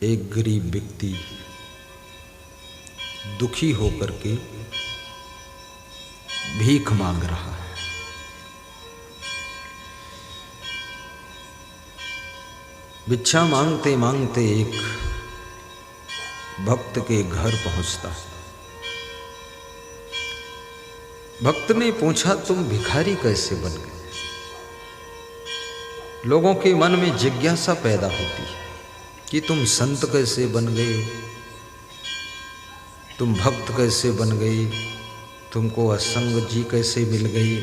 एक गरीब व्यक्ति दुखी होकर के भीख मांग रहा है। भिक्षा मांगते मांगते एक भक्त के घर पहुंचता है। भक्त ने पूछा, तुम भिखारी कैसे बन गए? लोगों के मन में जिज्ञासा पैदा होती है कि तुम संत कैसे बन गए, तुम भक्त कैसे बन गए, तुमको असंग जी कैसे मिल गई,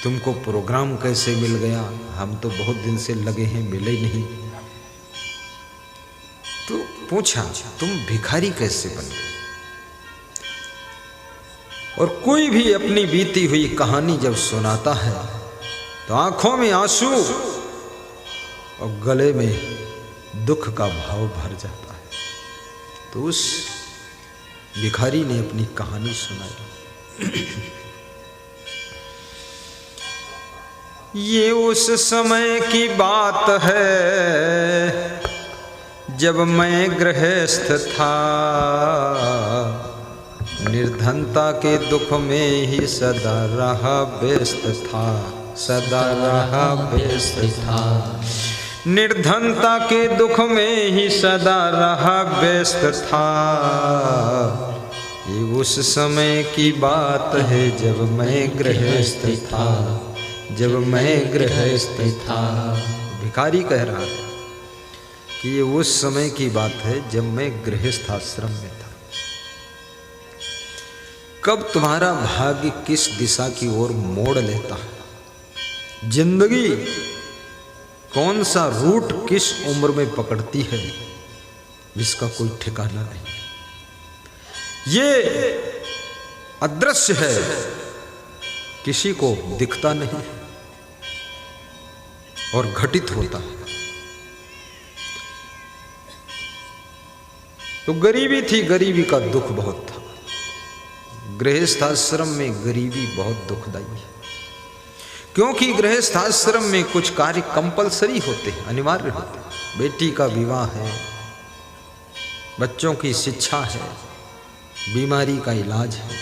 तुमको प्रोग्राम कैसे मिल गया, हम तो बहुत दिन से लगे हैं, मिले नहीं। तो पूछा, तुम भिखारी कैसे बन गए? और कोई भी अपनी बीती हुई कहानी जब सुनाता है तो आंखों में आंसू और गले में दुख का भाव भर जाता है। तो उस भिखारी ने अपनी कहानी सुनाई। ये उस समय की बात है जब मैं गृहस्थ था, निर्धनता के दुख में ही सदा रहा व्यस्त था, सदा रहा व्यस्त था। निर्धनता के दुख में ही सदा रहा व्यस्त था। ये उस समय की बात है जब मैं गृहस्थ था, जब मैं गृहस्थ था। भिखारी कह रहा है कि ये उस समय की बात है जब मैं गृहस्थ आश्रम में था। कब तुम्हारा भाग्य किस दिशा की ओर मोड़ लेता है, जिंदगी कौन सा रूट किस उम्र में पकड़ती है, जिसका कोई ठिकाना नहीं। ये अदृश्य है, किसी को दिखता नहीं और घटित होता है। तो गरीबी थी, गरीबी का दुख बहुत था। गृहस्थ आश्रम में गरीबी बहुत दुखदाई है, क्योंकि गृहस्थ आश्रम में कुछ कार्य कंपलसरी होते हैं, अनिवार्य होते हैं। बेटी का विवाह है, बच्चों की शिक्षा है, बीमारी का इलाज है।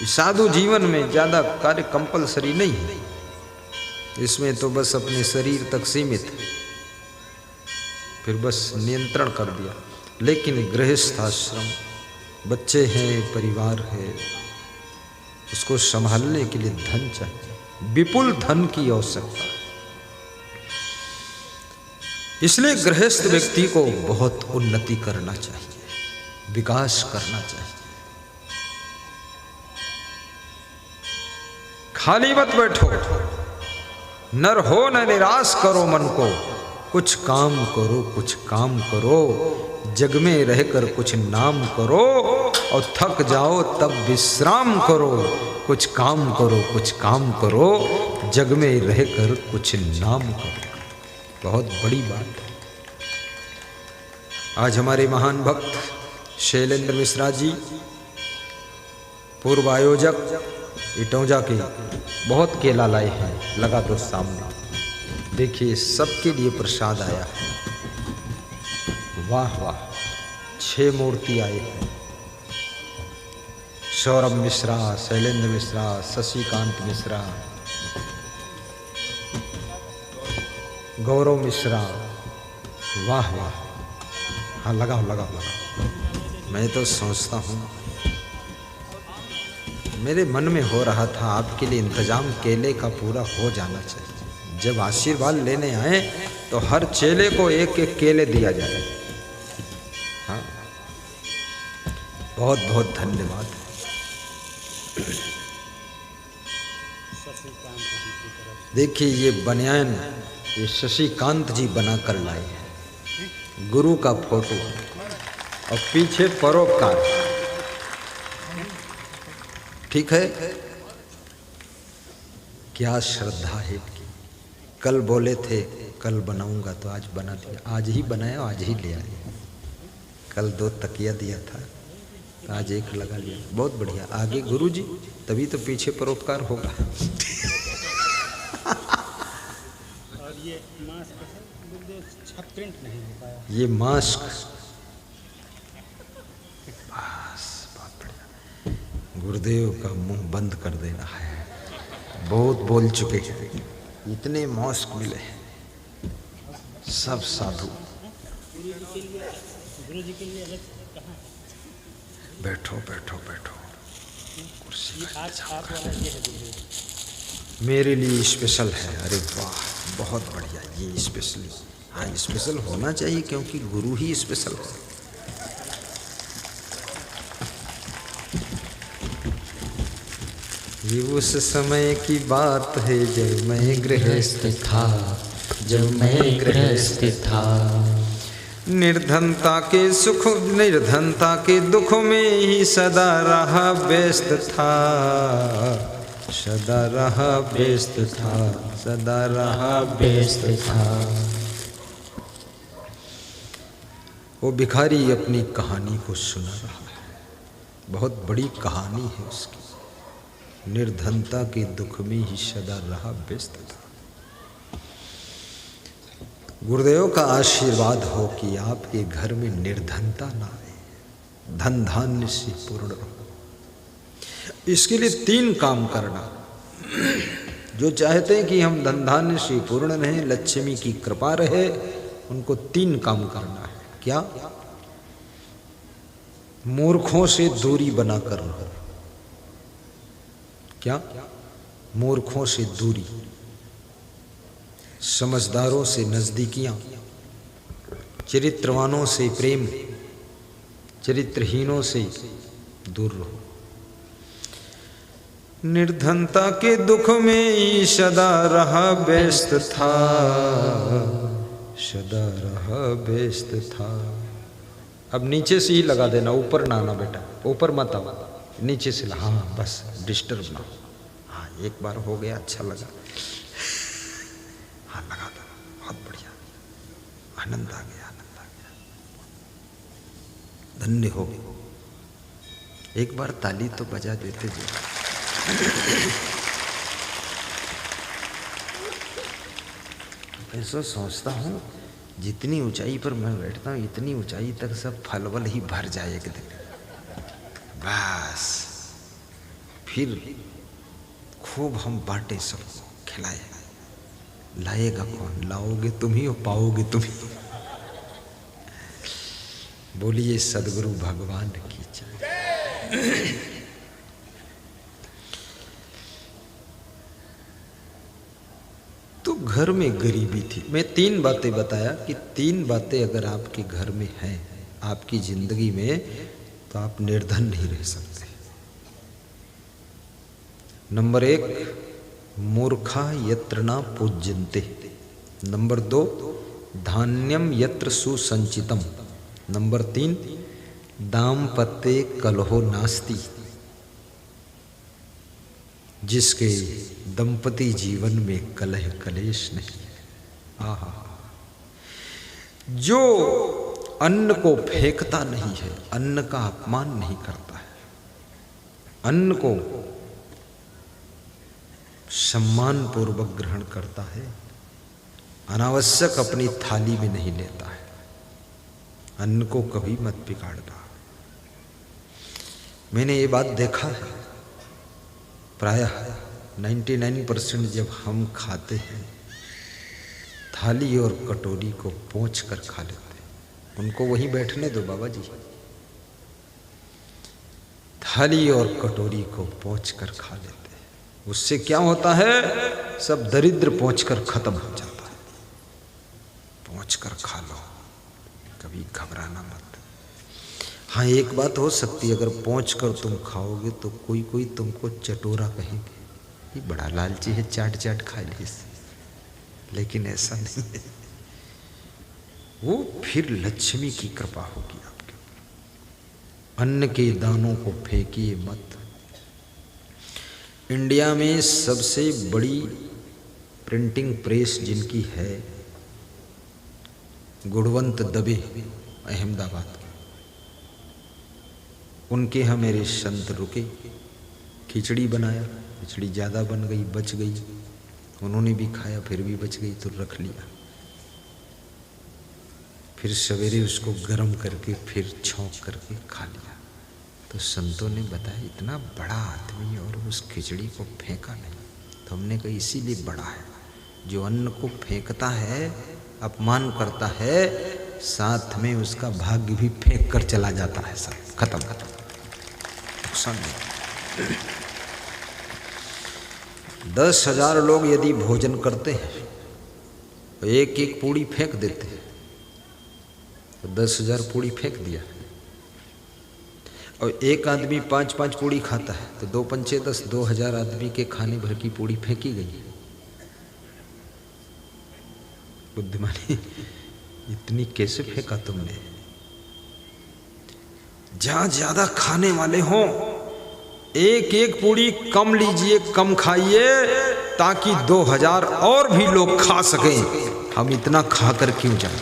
साधु जीवन में ज्यादा कार्य कंपलसरी नहीं है, इसमें तो बस अपने शरीर तक सीमित है, फिर बस नियंत्रण कर दिया। लेकिन गृहस्थ आश्रम, बच्चे हैं, परिवार है, उसको संभालने के लिए धन चाहिए, विपुल धन की आवश्यकता है। इसलिए गृहस्थ व्यक्ति को बहुत उन्नति करना चाहिए, विकास करना चाहिए। खाली मत बैठो, नर हो न निराश करो मन को, कुछ काम करो, कुछ काम करो, जग में रहकर कुछ नाम करो, और थक जाओ तब विश्राम करो। कुछ काम करो, कुछ काम करो, जग में रहकर कुछ नाम करो। बहुत बड़ी बात है। आज हमारे महान भक्त शैलेंद्र मिश्रा जी, पूर्व आयोजक इटौंजा के, बहुत केला लाए हैं, लगा दो सामने, देखिए सबके लिए प्रसाद आया है। वाह वाह, 6 मूर्ति आए हैं। सौरभ मिश्रा, शैलेंद्र मिश्रा, शशिकांत मिश्रा, गौरव मिश्रा, वाह वाह। हाँ लगाओ लगाओ लगाओ। मैं तो सोचता हूँ, मेरे मन में हो रहा था आपके लिए इंतजाम केले का पूरा हो जाना चाहिए। जब आशीर्वाद लेने आए तो हर चेले को एक एक केले दिया जाए। हाँ, बहुत बहुत धन्यवाद। देखिए ये बनियान, ये शशिकांत जी बना कर लाए हैं, गुरु का फोटो और पीछे परोपकार। ठीक है, क्या श्रद्धा है इनकी। कल बोले थे कल बनाऊंगा, तो आज बना दिया, आज ही बनाया, आज ही ले आए। कल 2 तकिया दिया था, आज 1 लगा लिया। बहुत बढ़िया, आगे गुरु जी, तभी तो पीछे परोपकार होगा। ये मास्क गुरुदेव प्रिंट नहीं हो पाया। ये मास्क बस बहुत बढ़िया। गुरुदेव का मुंह बंद कर देना है, बहुत बोल चुके हैं। इतने मास्क मिले सब साधु। गुरु जी के लिए अलग कहाँ? बैठो बैठो बैठो, कुर्सी आप वाला ये है गुरुदेव, मेरे लिए स्पेशल है। अरे वाह बहुत बढ़िया, ये स्पेशल। हाँ स्पेशल होना चाहिए क्योंकि गुरु ही स्पेशल है। ये उस समय की बात है जब मैं गृहस्थ था, जब मैं गृहस्थ था। निर्धनता के सुख निर्धनता के दुख में ही सदा रहा व्यस्त था, सदा रहा व्यस्त था, सदा रहा व्यस्त था। वो भिखारी अपनी कहानी को सुना रहा है, बहुत बड़ी कहानी है उसकी। निर्धनता के दुख में ही सदा रहा व्यस्त था। गुरुदेव का आशीर्वाद हो कि आपके घर में निर्धनता ना आए, धन धान्य से पूर्ण रहो। इसके लिए 3 काम करना। जो चाहते हैं कि हम धन धान्य से पूर्ण रहें, लक्ष्मी की कृपा रहे, उनको 3 काम करना है। क्या? मूर्खों से दूरी बनाकर रहो। क्या? मूर्खों से दूरी, समझदारों से नजदीकियां, चरित्रवानों से प्रेम, चरित्रहीनों से दूर रहो। निर्धनता के दुख में ही सदा रहा व्यस्त था, सदा रहा व्यस्त था। अब नीचे से ही लगा देना, ऊपर ना आना बेटा, ऊपर मत आओ, नीचे से। हाँ बस डिस्टर्ब ना। हाँ एक बार हो गया, अच्छा लगा। हाँ लगा दो, बहुत बढ़िया, आनंद आ गया, आनंद आ गया, धन्य हो गए। एक बार ताली तो बजा देते जो। ऐसा सोचता हूँ जितनी ऊंचाई पर मैं बैठता हूँ इतनी ऊंचाई तक सब फलवल ही भर जाए एक दिन, बस फिर खूब हम बांटे, सबको खिलाए। लाएगा कौन? लाओगे तुम ही और पाओगे तुम ही। बोलिए सदगुरु भगवान की जय। तो घर में गरीबी थी। मैं 3 बातें बताया कि 3 बातें अगर आपके घर में हैं, आपकी जिंदगी में, तो आप निर्धन नहीं रह सकते। नंबर 1, मूर्खा यत्र न पूज्यन्ते। नंबर 2, धान्यम यत्र सुसंचितम। नंबर 3, दाम्पत्ये कलहो नास्ति। जिसके दंपति जीवन में कलह कलेश नहीं है। आहा, जो अन्न को फेंकता नहीं है, अन्न का अपमान नहीं करता है, अन्न को सम्मान पूर्वक ग्रहण करता है, अनावश्यक अपनी थाली में नहीं लेता है, अन्न को कभी मत बिगाड़ना। मैंने ये बात देखा है, प्रायः 99% जब हम खाते हैं थाली और कटोरी को पोंछ कर खा लेते हैं। उनको वहीं बैठने दो बाबा जी, थाली और कटोरी को पोंछ कर खा लेते हैं। उससे क्या होता है? सब दरिद्र पोंछ कर खत्म हो जाता है। पोंछ कर खा लो, कभी घबराना मत। हाँ एक बात हो सकती है, अगर पोंछ कर तुम खाओगे तो कोई कोई तुमको चटोरा कहेंगे, ये बड़ा लालची है, चाट चाट खा ले। लेकिन ऐसा नहीं है, वो फिर लक्ष्मी की कृपा होगी आपके। अन्न के दानों को फेंकिए मत। इंडिया में सबसे बड़ी प्रिंटिंग प्रेस जिनकी है, गुणवंत दबे, अहमदाबाद के, उनके यहाँ मेरे संत रुके, खिचड़ी बनाया, खिचड़ी ज़्यादा बन गई, बच गई, उन्होंने भी खाया, फिर भी बच गई तो रख लिया। फिर सवेरे उसको गर्म करके फिर छौंक करके खा लिया। तो संतों ने बताया इतना बड़ा आदमी और उस खिचड़ी को फेंका नहीं। तो हमने कहा इसीलिए बड़ा है, जो अन्न को फेंकता है, अपमान करता है, साथ में उसका भाग्य भी फेंक कर चला जाता है। सब खत्म खत्म, नुकसान नहीं। 10,000 लोग यदि भोजन करते हैं तो एक एक पूड़ी फेंक देते हैं, तो 10,000 पूड़ी फेंक दिया। और एक आदमी 5-5 पूड़ी खाता है तो 2 पंचे 10, 2,000 आदमी के खाने भर की पूड़ी फेंकी गई। बुद्धिमानी, इतनी कैसे फेंका तुमने? जहां ज्यादा खाने वाले हों, एक एक पूड़ी कम लीजिए, कम खाइए, ताकि 2,000 और भी लोग खा सकें। हम इतना खाकर क्यों जाएं?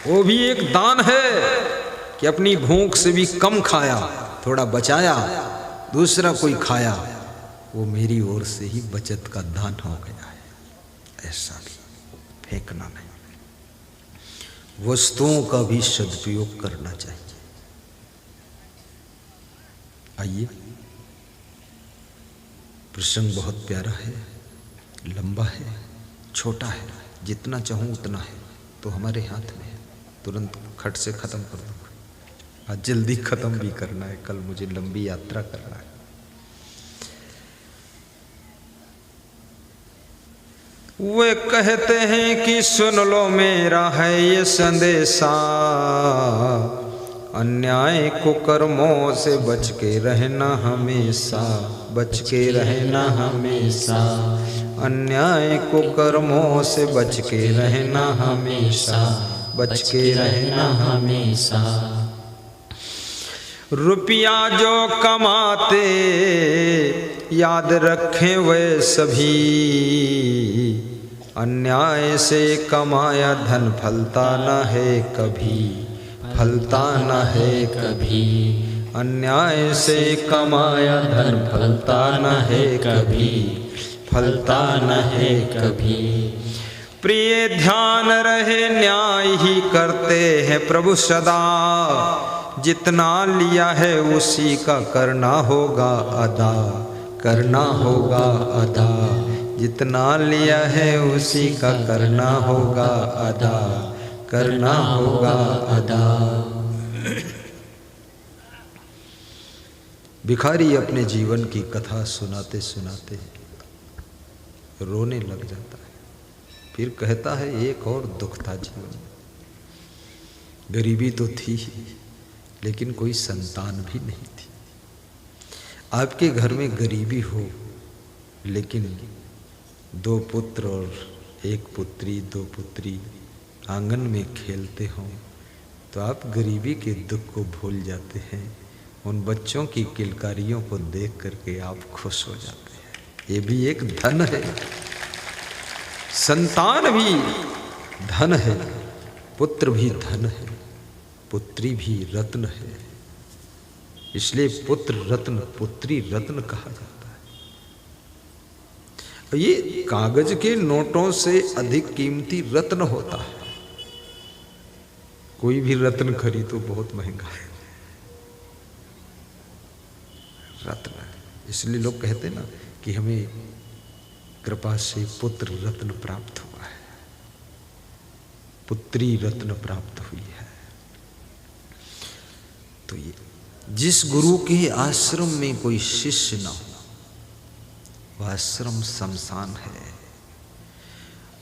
वो भी एक दान है कि अपनी भूख से भी कम खाया, थोड़ा बचाया, दूसरा कोई खाया, वो मेरी ओर से ही बचत का दान हो गया है। ऐसा भी फेंकना नहीं। वस्तुओं का भी सदुपयोग करना चाहिए। आइए, प्रसंग बहुत प्यारा है, लंबा है, छोटा है, जितना चाहूं उतना है, तो हमारे हाथ में है। तुरंत खट से खत्म कर दूंगा। आज जल्दी खत्म भी करना है, कल मुझे लंबी यात्रा करना है। वे कहते हैं कि सुन लो मेरा है ये संदेशा, अन्याय कुकर्मों से बच के रहना हमेशा, बच के रहना हमेशा, अन्याय कुकर्मों से बच के रहना हमेशा, बच के रहना हमेशा। रुपया जो कमाते याद रखें वे सभी, अन्याय से कमाया धन फलता न है कभी, फलता न है कभी, अन्याय से कमाया धन फलता न है कभी, फलता न है कभी। प्रिय ध्यान रहे न्याय ही करते हैं प्रभु सदा, जितना लिया है उसी का करना होगा अदा, करना होगा अदा, जितना लिया है उसी का करना होगा अदा, करना होगा अदा। भिखारी अपने जीवन की कथा सुनाते सुनाते रोने लग जाता है। फिर कहता है एक और दुख था जीवन में, गरीबी तो थी ही, लेकिन कोई संतान भी नहीं थी। आपके घर में गरीबी हो, लेकिन 2 पुत्र और 1 पुत्री, 2 पुत्री आंगन में खेलते हों, तो आप गरीबी के दुख को भूल जाते हैं। उन बच्चों की किलकारियों को देख करके आप खुश हो जाते हैं। ये भी एक धन है, संतान भी धन है, पुत्र भी धन है, पुत्री भी रत्न है। इसलिए पुत्र रत्न, पुत्री रत्न कहा जाता है। ये कागज के नोटों से अधिक कीमती रत्न होता है। कोई भी रत्न खरीदो बहुत महंगा है, रत्न। इसलिए लोग कहते ना कि हमें कृपा से पुत्र रत्न प्राप्त हुआ है, पुत्री रत्न प्राप्त हुई है। तो ये जिस गुरु के आश्रम में कोई शिष्य ना हो, वह आश्रम शमशान है।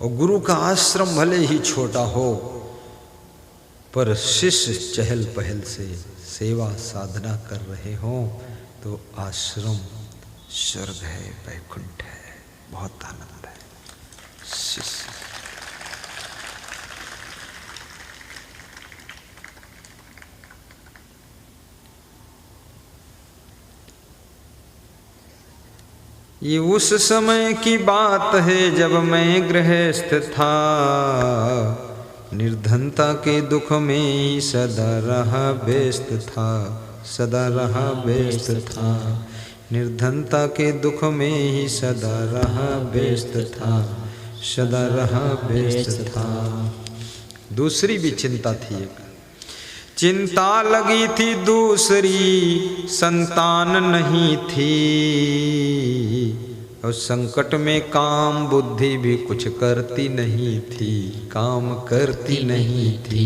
और गुरु का आश्रम भले ही छोटा हो, पर शिष्य चहल पहल से सेवा साधना कर रहे हों, तो आश्रम स्वर्ग है, वैकुंठ है, बहुत आनंद है। शिष्य ये उस समय की बात है जब मैं गृहस्थ था, निर्धनता के दुख में सदा रहा व्यस्त था, सदा रहा व्यस्त था। निर्धनता के दुख में ही सदा रहा व्यस्त था, सदा रहा व्यस्त था। दूसरी भी चिंता थी एक, चिंता लगी थी दूसरी, संतान नहीं थी। और संकट में काम बुद्धि भी कुछ करती नहीं थी, काम करती नहीं थी।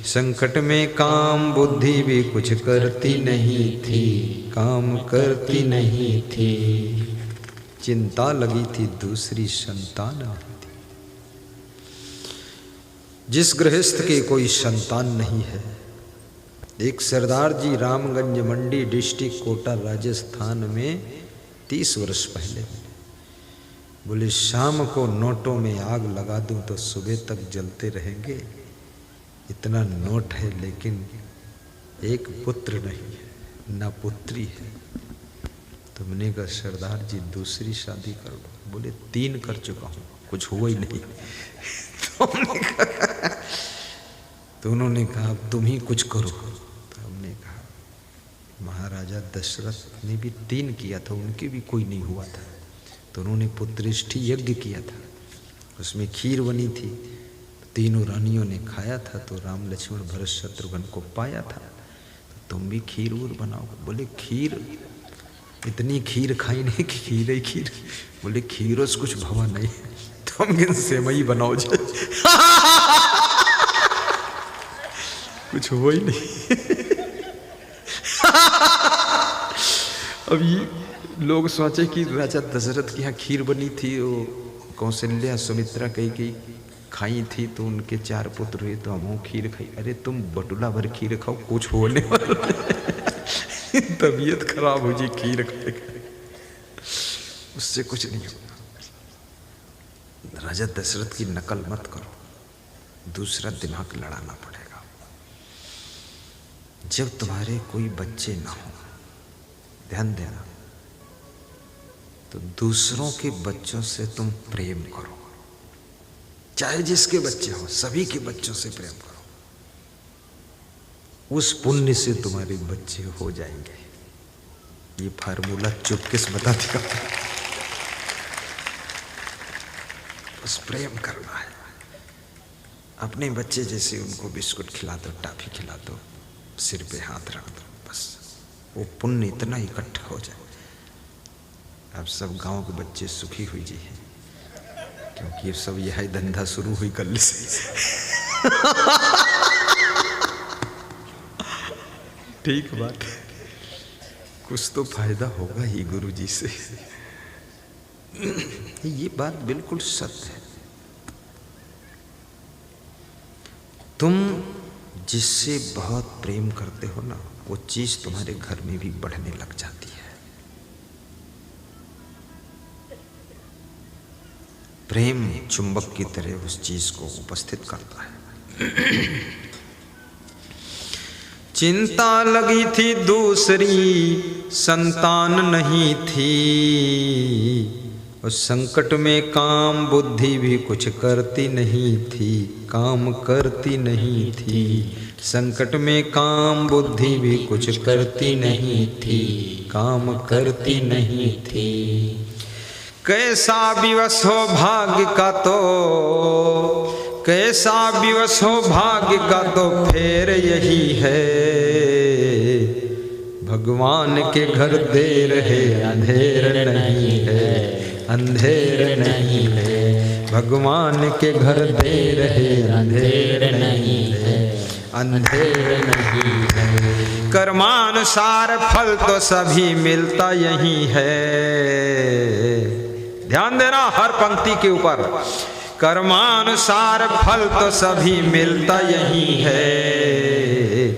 संकट में काम बुद्धि भी कुछ करती नहीं थी, काम करती नहीं थी। चिंता लगी थी दूसरी, संतान नहीं थी। जिस गृहस्थ के कोई संतान नहीं है, एक सरदार जी रामगंज मंडी डिस्ट्रिक्ट कोटा राजस्थान में 30 वर्ष पहले बोले, शाम को नोटों में आग लगा दूं तो सुबह तक जलते रहेंगे। इतना नोट है लेकिन एक पुत्र नहीं है, ना पुत्री है। तुमने कहा सरदार जी दूसरी शादी कर लो। बोले 3 कर चुका हूं, कुछ हुआ ही नहीं। तो उन्होंने कहा अब तुम ही कुछ करो। तो हमने कहा महाराजा दशरथ ने भी 3 किया था, उनके भी कोई नहीं हुआ था। तो उन्होंने पुत्रेष्ठी यज्ञ किया था, उसमें खीर बनी थी, तीनों रानियों ने खाया था। तो राम लक्ष्मण भरत शत्रुघ्न को पाया था, तो तुम भी खीर और बनाओ। बोले खीर, इतनी खीर खाई नहीं कि खीर ही खीर। बोले खीरों से कुछ भवा नहीं, तुम इन सेवई बनाओ जाए। कुछ हुआ ही नहीं। अब ये लोग सोचे कि राजा दशरथ के यहाँ खीर बनी थी, वो कौशल्या सुमित्रा कई खाई थी, तो उनके 4 पुत्र हुए, तो हम खीर खाई। अरे तुम बटुला भर खीर खाओ, कुछ होने वाला। तबीयत खराब हो जी खीर खाए, उससे कुछ नहीं होगा। राजा दशरथ की नकल मत करो, दूसरा दिमाग लड़ाना पड़ेगा। जब तुम्हारे कोई बच्चे ना हो, ध्यान देना, तो दूसरों के बच्चों से तुम प्रेम करो, चाहे जिसके बच्चे हो, सभी के बच्चों से प्रेम करो। उस पुण्य से तुम्हारे बच्चे हो जाएंगे। ये फार्मूला चुपकिस बता दिया। बस प्रेम करना है अपने बच्चे जैसे। उनको बिस्कुट खिला दो, टॉफी खिला दो, सिर पे हाथ रख दो, बस वो पुण्य इतना इकट्ठा हो जाए। अब सब गांव के बच्चे सुखी हुई जी हैं, क्योंकि ये सब यह धंधा शुरू हुई कल से। ठीक बात है, कुछ तो फायदा होगा ही गुरु जी से। ये बात बिल्कुल सत्य है। तुम जिससे बहुत प्रेम करते हो ना, वो चीज तुम्हारे घर में भी बढ़ने लग जाती है। प्रेम चुंबक की तरह उस चीज को उपस्थित करता है। चिंता लगी थी दूसरी, संतान नहीं थी। उस संकट में काम बुद्धि भी कुछ करती नहीं थी, काम करती नहीं थी। संकट में काम बुद्धि भी कुछ करती नहीं थी, काम करती नहीं थी। कैसा विवश हो भाग्य का तो, कैसा विवश हो भाग्य का तो फेर यही है। भगवान के घर देर है, अंधेर नहीं है, अंधेर नहीं है। भगवान के घर देर है, अंधेर नहीं है, अंधेर नहीं है। कर्मानुसार फल तो सभी मिलता यही है। ध्यान देना हर पंक्ति के ऊपर। कर्मानुसार फल तो सभी मिलता यही है।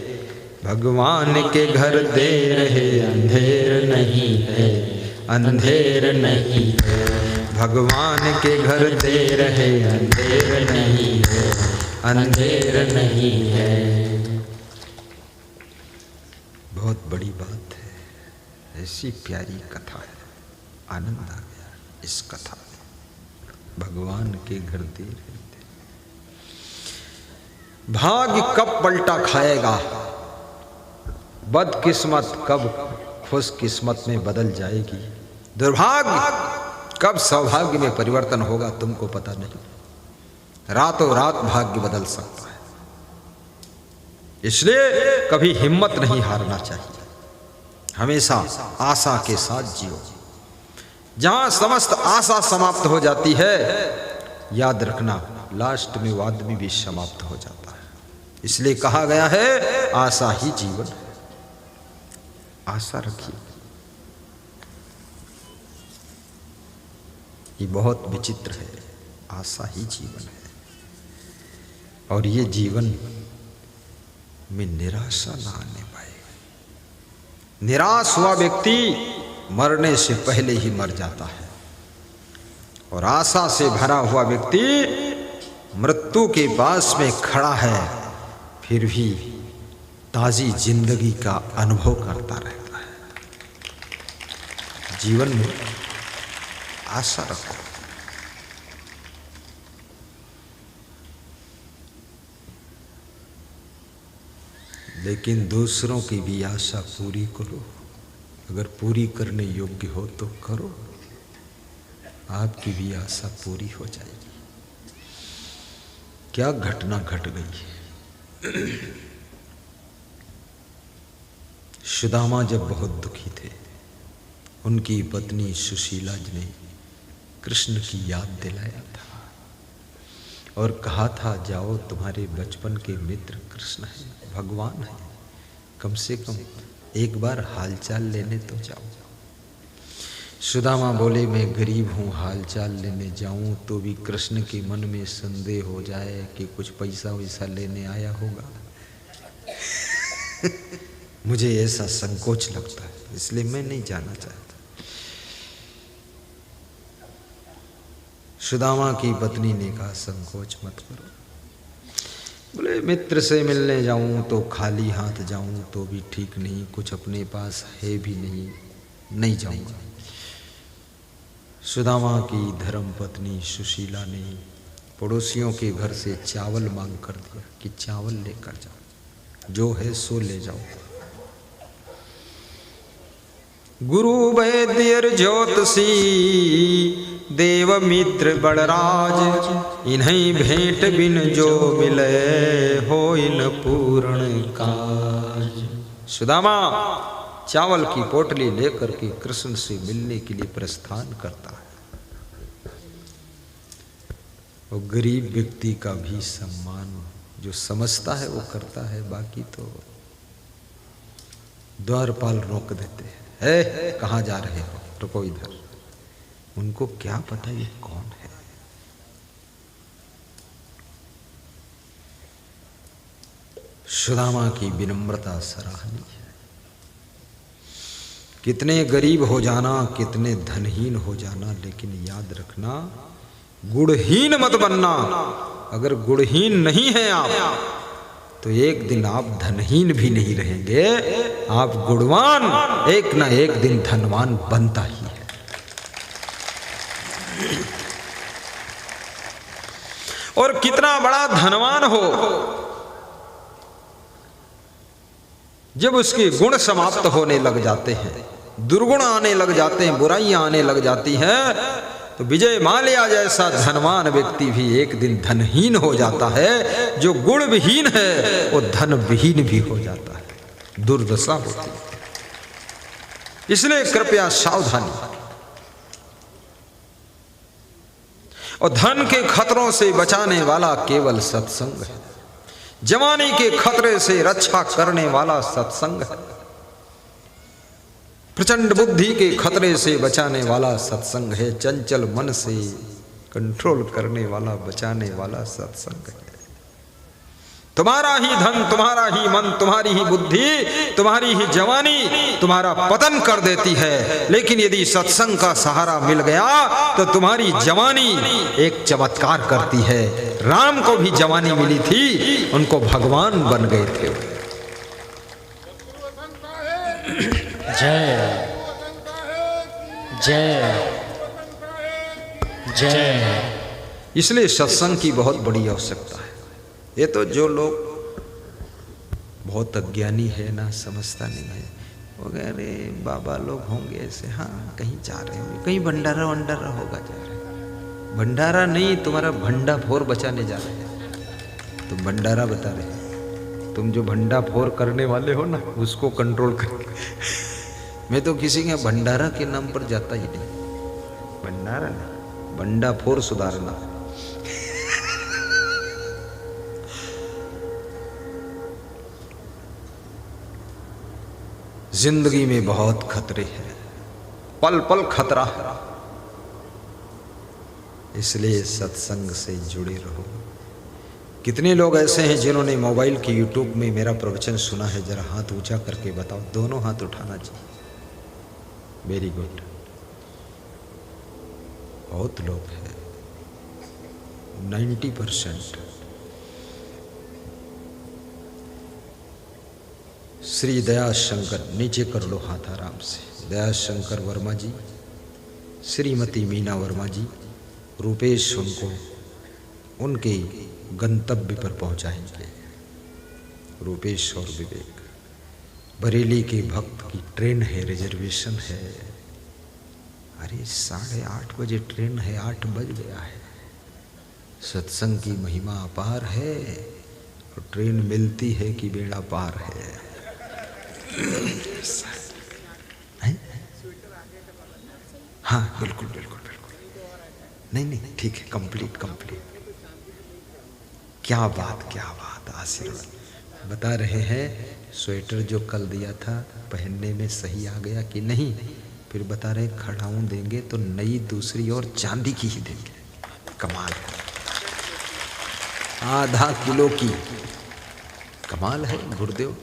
भगवान के घर देर है, अंधेर नहीं है, अंधेर नहीं है। भगवान के घर देर है, अंधेर नहीं है, अंधेर नहीं है। बहुत बड़ी बात है, ऐसी प्यारी कथा है, आनंद आ गया इस कथा में। भगवान के घर देर है। भाग्य कब पलटा खाएगा, बदकिस्मत कब खुश किस्मत में बदल जाएगी। दुर्भाग्य कब सौभाग्य में परिवर्तन होगा तुमको पता नहीं। रातों रात भाग्य बदल सकता है। इसलिए कभी हिम्मत नहीं हारना चाहिए। हमेशा आशा के साथ जियो। जहां समस्त आशा समाप्त हो जाती है, याद रखना लास्ट में वो आदमी भी समाप्त हो जाता है। इसलिए कहा गया है आशा ही जीवन है। आशा रखिए। ये बहुत विचित्र है। आशा ही जीवन है और ये जीवन में निराशा ना आने पाए। निराश हुआ व्यक्ति मरने से पहले ही मर जाता है और आशा से भरा हुआ व्यक्ति मृत्यु के पास में खड़ा है फिर भी ताजी जिंदगी का अनुभव करता रहता है। जीवन में आशा रखो। लेकिन दूसरों की भी आशा पूरी करो। अगर पूरी करने योग्य हो तो करो, आपकी भी आशा पूरी हो जाएगी। क्या घटना घट गई है। सुदामा जब बहुत दुखी थे, उनकी पत्नी सुशीला जी ने कृष्ण की याद दिलाया था और कहा था जाओ तुम्हारे बचपन के मित्र कृष्ण हैं, भगवान है, कम से कम एक बार हालचाल लेने तो जाओ। सुदामा बोले मैं गरीब हूँ, हालचाल लेने जाऊँ तो भी कृष्ण के मन में संदेह हो जाए कि कुछ पैसा वैसा लेने आया होगा। मुझे ऐसा संकोच लगता है, इसलिए मैं नहीं जाना चाहता। सुदामा की पत्नी ने कहा संकोच मत करो। बोले मित्र से मिलने जाऊं तो खाली हाथ जाऊं तो भी ठीक नहीं, कुछ अपने पास है भी नहीं, नहीं जाऊंगा। सुदामा की धर्म पत्नी सुशीला ने पड़ोसियों के घर से चावल मांग कर दिया कि चावल लेकर जाओ, जो है सो ले जाओ। गुरु वैद्य ज्योतिषी देव मित्र बड़राज, इन्हीं भेंट बिन जो मिले हो इन पूर्ण काज। सुदामा चावल की पोटली लेकर के कृष्ण से मिलने के लिए प्रस्थान करता है। वो गरीब व्यक्ति का भी सम्मान जो समझता है वो करता है, बाकी तो द्वारपाल रोक देते हैं। कहाँ जा रहे हो, रुको इधर। उनको क्या पता ये कौन है। सुदामा की विनम्रता सराहनीय है। कितने गरीब हो जाना, कितने धनहीन हो जाना, लेकिन याद रखना गुणहीन मत बनना। अगर गुणहीन नहीं है आप तो एक दिन आप धनहीन भी नहीं रहेंगे, आप गुणवान एक ना एक दिन धनवान बनता ही है। और कितना बड़ा धनवान हो, जब उसके गुण समाप्त होने लग जाते हैं, दुर्गुण आने लग जाते हैं, बुराइयां आने लग जाती हैं, तो विजय माल्या जैसा धनवान व्यक्ति भी एक दिन धनहीन हो जाता है। जो गुण विहीन है वो धन विहीन भी हो जाता है। दुर्दशा होती है। इसलिए कृपया सावधानी। और धन के खतरों से बचाने वाला केवल सत्संग है। जवानी के खतरे से रक्षा करने वाला सत्संग है। प्रचंड बुद्धि के खतरे से बचाने वाला सत्संग है। चंचल मन से कंट्रोल करने वाला, बचाने वाला सत्संग है। तुम्हारा ही धन, तुम्हारा ही मन, तुम्हारी ही बुद्धि, तुम्हारी ही जवानी तुम्हारा पतन कर देती है। लेकिन यदि सत्संग का सहारा मिल गया तो तुम्हारी जवानी एक चमत्कार करती है। राम को भी जवानी मिली थी, उनको भगवान बन गए थे। जय जय जय। इसलिए सत्संग की बहुत बड़ी आवश्यकता है। ये तो जो लोग बहुत अज्ञानी है ना, समझता नहीं है, वो कह अरे बाबा लोग होंगे ऐसे, हाँ कहीं जा रहे होंगे, कहीं भंडारा वंडारा होगा जा रहे। भंडारा नहीं, तुम्हारा भंडा फोर बचाने जा रहे हैं। तुम भंडारा बता रहे हो, तुम जो भंडा फोर करने वाले हो ना उसको कंट्रोल कर। मैं तो किसी के भंडारा के नाम पर जाता ही नहीं। भंडारा नहीं, भंडा फोर सुधारना। जिंदगी में बहुत खतरे हैं, पल पल खतरा है, इसलिए सत्संग से जुड़े रहो। कितने लोग ऐसे हैं जिन्होंने मोबाइल की यूट्यूब में मेरा प्रवचन सुना है? जरा हाथ ऊंचा करके बताओ, दोनों हाथ उठाना चाहिए। वेरी गुड, बहुत लोग हैं, 90%। श्री दयाशंकर, नीचे कर लो हाथ आराम से। दयाशंकर वर्मा जी, श्रीमती मीना वर्मा जी, रूपेश उनको उनके गंतव्य पर पहुंचाएंगे। रूपेश और विवेक, बरेली के भक्त की ट्रेन है, रिजर्वेशन है। अरे 8:30 बजे ट्रेन है, 8 बज गया है। सत्संग की महिमा अपार है और ट्रेन मिलती है कि बेड़ा पार है। हाँ बिल्कुल बिल्कुल बिल्कुल, नहीं नहीं ठीक है, कंप्लीट कंप्लीट। क्या बात क्या बात, आशीर्वाद। बता रहे हैं स्वेटर जो कल दिया था पहनने में सही आ गया कि नहीं? फिर बता रहे खड़ाऊं देंगे तो नई दूसरी और चांदी की ही देंगे। कमाल है, आधा किलो की। कमाल है गुरुदेव,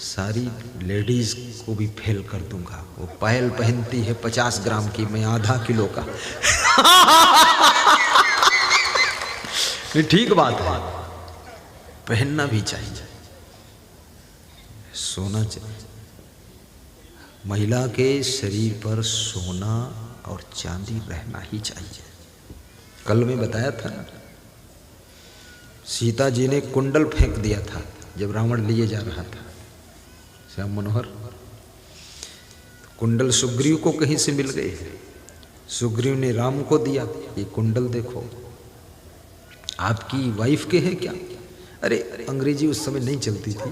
सारी लेडीज को भी फेल कर दूंगा। वो पायल पहनती है 50 ग्राम की, मैं आधा किलो का। ये ठीक बात है, पहनना भी चाहिए, सोना चाहिए। महिला के शरीर पर सोना और चांदी रहना ही चाहिए। कल मैं बताया था ना, सीता जी ने कुंडल फेंक दिया था जब रावण लिए जा रहा था। श्याम मनोहर, कुंडल सुग्रीव को कहीं से मिल गए। सुग्रीव ने राम को दिया, ये कुंडल देखो, आपकी वाइफ के हैं क्या? अरे अंग्रेजी उस समय नहीं चलती थी,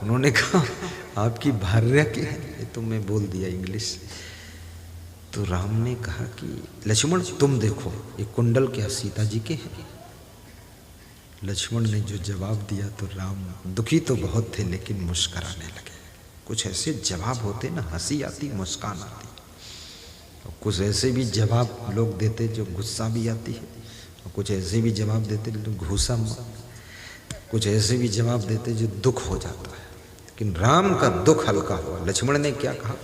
उन्होंने कहा आपकी भार्या के हैं। ये तो मैं बोल दिया इंग्लिश। तो राम ने कहा कि लक्ष्मण तुम देखो ये कुंडल क्या सीता जी के हैं? लक्ष्मण ने जो जवाब दिया तो राम दुखी तो बहुत थे लेकिन मुस्कराने लगे। कुछ ऐसे जवाब होते ना, हंसी आती मुस्कान आती, और कुछ ऐसे भी जवाब लोग देते जो गुस्सा भी आती है, और कुछ ऐसे भी जवाब देते जो घूसा, कुछ ऐसे भी जवाब देते जो दुख हो जाता है। लेकिन राम का दुख हल्का हुआ। लक्ष्मण ने क्या कहा?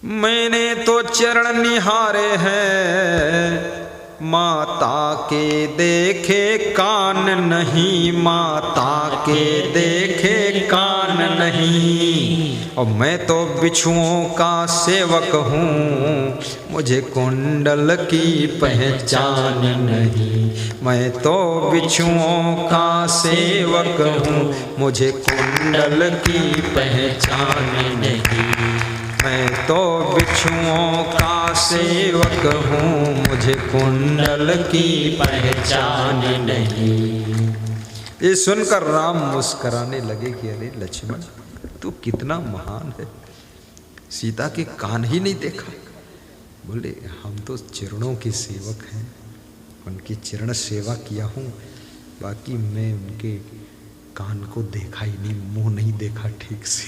मैंने तो चरण निहारे हैं, माता के देखे कान नहीं, माता के देखे कान नहीं। और मैं तो बिच्छुओं का सेवक हूँ, मुझे कुंडल की पहचान नहीं। मैं तो बिच्छुओं का सेवक हूँ, मुझे कुंडल की पहचान नहीं। मैं तो बिच्छुओं का सेवक हूँ, मुझे कुंडल की पहचान नहीं। ये सुनकर राम मुस्कराने लगे कि अरे लक्ष्मण तू कितना महान है, सीता के कान ही नहीं देखा। बोले हम तो चरणों के सेवक हैं, उनकी चरण सेवा किया हूँ, बाकी मैं उनके कान को देखा ही नहीं, मुंह नहीं देखा ठीक से।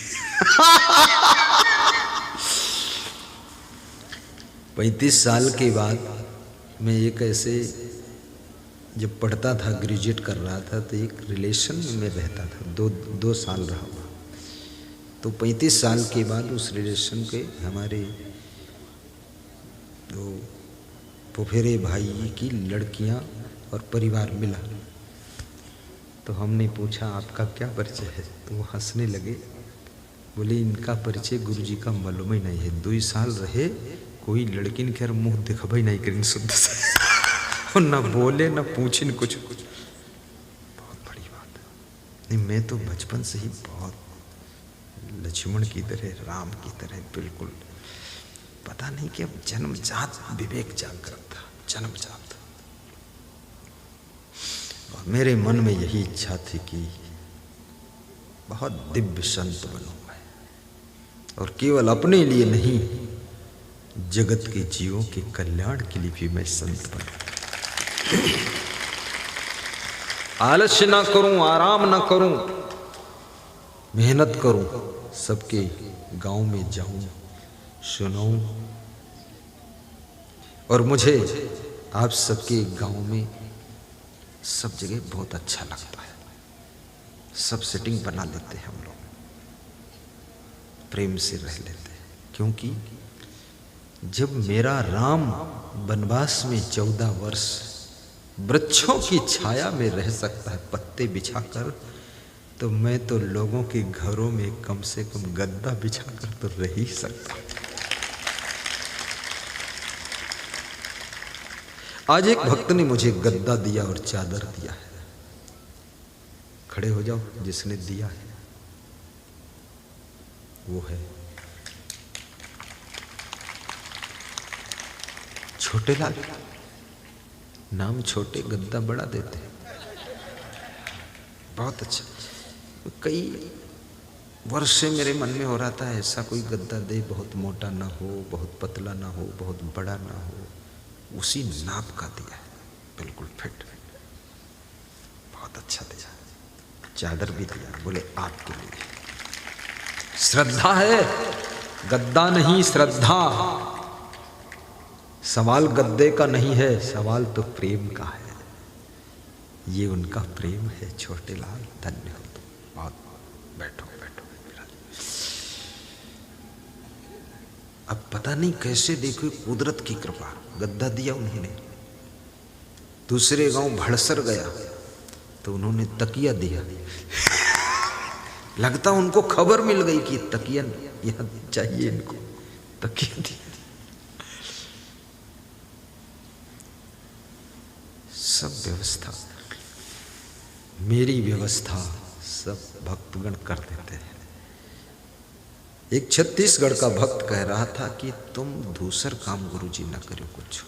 35 साल के बाद मैं एक ऐसे जब पढ़ता था, ग्रेजुएट कर रहा था, तो एक रिलेशन में रहता था, दो साल रहा। तो 35 साल के बाद उस रिलेशन के हमारे दो फुफेरे भाई की लड़कियां और परिवार मिला। तो हमने पूछा आपका क्या परिचय है? तो वो हंसने लगे, बोले इनका परिचय गुरुजी का मालूम ही नहीं है, 2 साल रहे, कोई लड़की ने खैर मुंह दिखा ही नहीं करी शुद्ध से, न बोले न पूछे न कुछ। बहुत बड़ी बात है। नहीं मैं तो बचपन से ही बहुत लक्ष्मण की तरह, राम की तरह, बिल्कुल पता नहीं कि अब जन्मजात विवेक जागृत था, जन्मजात। और मेरे मन में यही इच्छा थी कि बहुत दिव्य संत बनूं मैं, और केवल अपने लिए नहीं, जगत के जीवों के कल्याण के लिए भी मैं संत बनूं। आलस्य ना करूं, आराम ना करूं, मेहनत करूं, सबके गांव में जाऊं, सुनाऊं। और मुझे आप सबके गांव में सब जगह बहुत अच्छा लगता है। सब सेटिंग बना लेते हैं हम लोग, प्रेम से रह लेते हैं। क्योंकि जब मेरा राम वनवास में 14 वर्ष वृक्षों की छाया में रह सकता है पत्ते बिछाकर, तो मैं तो लोगों के घरों में कम से कम गद्दा बिछाकर तो रह ही सकता। आज एक भक्त ने मुझे गद्दा दिया और चादर दिया है। खड़े हो जाओ, जिसने दिया है वो है छोटे लाल। नाम छोटे, गद्दा बड़ा देते हैं। बहुत अच्छा। कई वर्ष से मेरे मन में हो रहा था ऐसा कोई गद्दा दे, बहुत मोटा ना हो, बहुत पतला ना हो, बहुत बड़ा ना हो, उसी नाप का दिया है, बिल्कुल फिट। बहुत अच्छा दिया। चादर भी दिया, बोले आपके लिए। श्रद्धा है, गद्दा नहीं, श्रद्धा। सवाल गद्दे का नहीं है, सवाल तो प्रेम का है। ये उनका प्रेम है। छोटे लाल, धन्य हो तुम। बहुत। बैठो बैठो। अब पता नहीं कैसे, देखो कुदरत की कृपा, गद्दा दिया उन्होंने। दूसरे गांव भड़सर गया तो उन्होंने तकिया दिया। लगता उनको खबर मिल गई कि तकिया यहां चाहिए, इनको तकिया दिया। सब व्यवस्था, मेरी व्यवस्था सब भक्तगण कर देते हैं। एक छत्तीसगढ़ का भक्त कह रहा था कि तुम दूसर काम गुरुजी न करो, कुछ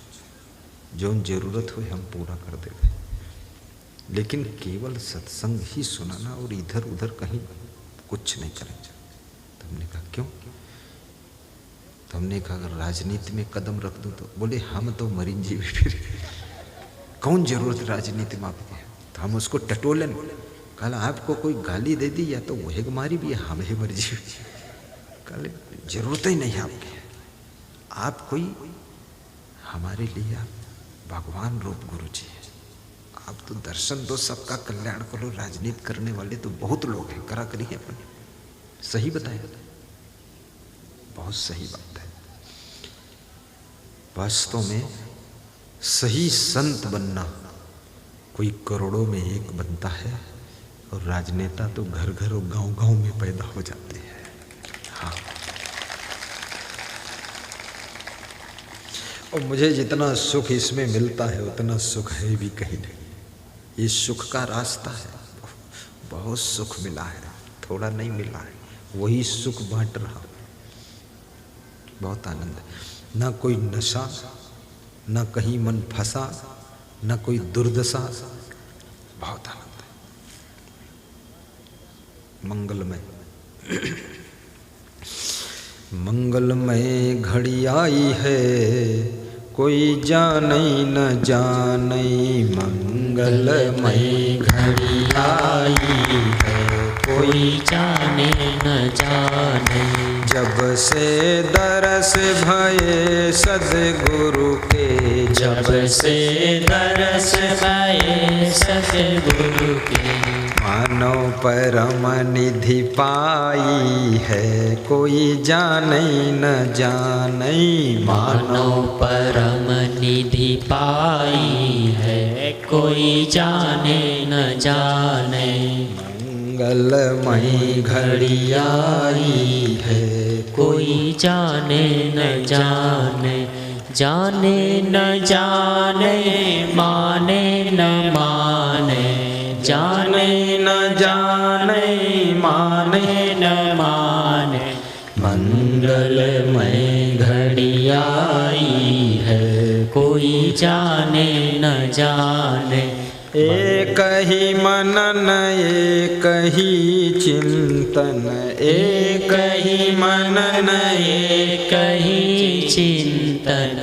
जो जरूरत हो हम पूरा कर देते, लेकिन केवल सत्संग ही सुनाना और इधर उधर कहीं कुछ नहीं करेंगे। तो हमने कहा क्यों? तो हमने कहा अगर राजनीति में कदम रख दूं तो बोले हम तो मरीन जी फिर कौन जरूरत राजनीति में आपकी। तो हम उसको टटोलन, कल आपको कोई गाली दे दी या तो वह हमारी भी है, हम ही मर्जी। कल जरूरत ही नहीं है आपकी, आप कोई हमारे लिए आप भगवान रूप गुरु जी है। आप तो दर्शन दो, सबका कल्याण करो। राजनीति करने वाले तो बहुत लोग हैं, करा करी है अपने। सही बताया, बहुत सही बात है। वास्तव में सही संत बनना कोई करोड़ों में एक बनता है, और राजनेता तो घर घर और गांव गांव में पैदा हो जाते हैं। हाँ, और मुझे जितना सुख इसमें मिलता है उतना सुख है भी कहीं नहीं। ये सुख का रास्ता है, बहुत सुख मिला है, थोड़ा नहीं मिला है, वही सुख बांट रहा हूं। बहुत आनंद है। ना कोई नशा, ना कहीं मन फंसा, ना कोई दुर्दशा। बहुत आनंद है, मंगलमय। मंगलमय घड़ी आई है, कोई जाने न जाने। मंगलमय घड़ी आई है, कोई जाने न जाने। जब से दरस भये सद्गुरु के, जब से दरस भये सद्गुरु के। मानव परम निधि पाई है, कोई जाने न जाने। मानव परम निधि पाई है, कोई जाने न जाने। मंगलमय घड़ी आई है, कोई जाने न जाने। जाने न जाने, माने न माने। जाने न जाने, माने न माने। जाने न जाने। एक ही मनन एक ही चिंतन, एक ही मनन एक ही चिंतन,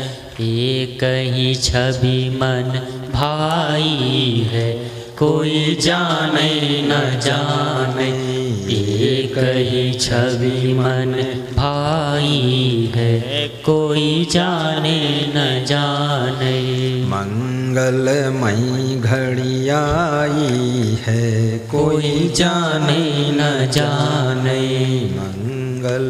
एक ही छवि मन भाई है, कोई जाने न जाने। एक ही छवि मन भाई है, कोई जाने न जाने। मंगलमयी घड़ी आई है, कोई जाने न जाने। मंगल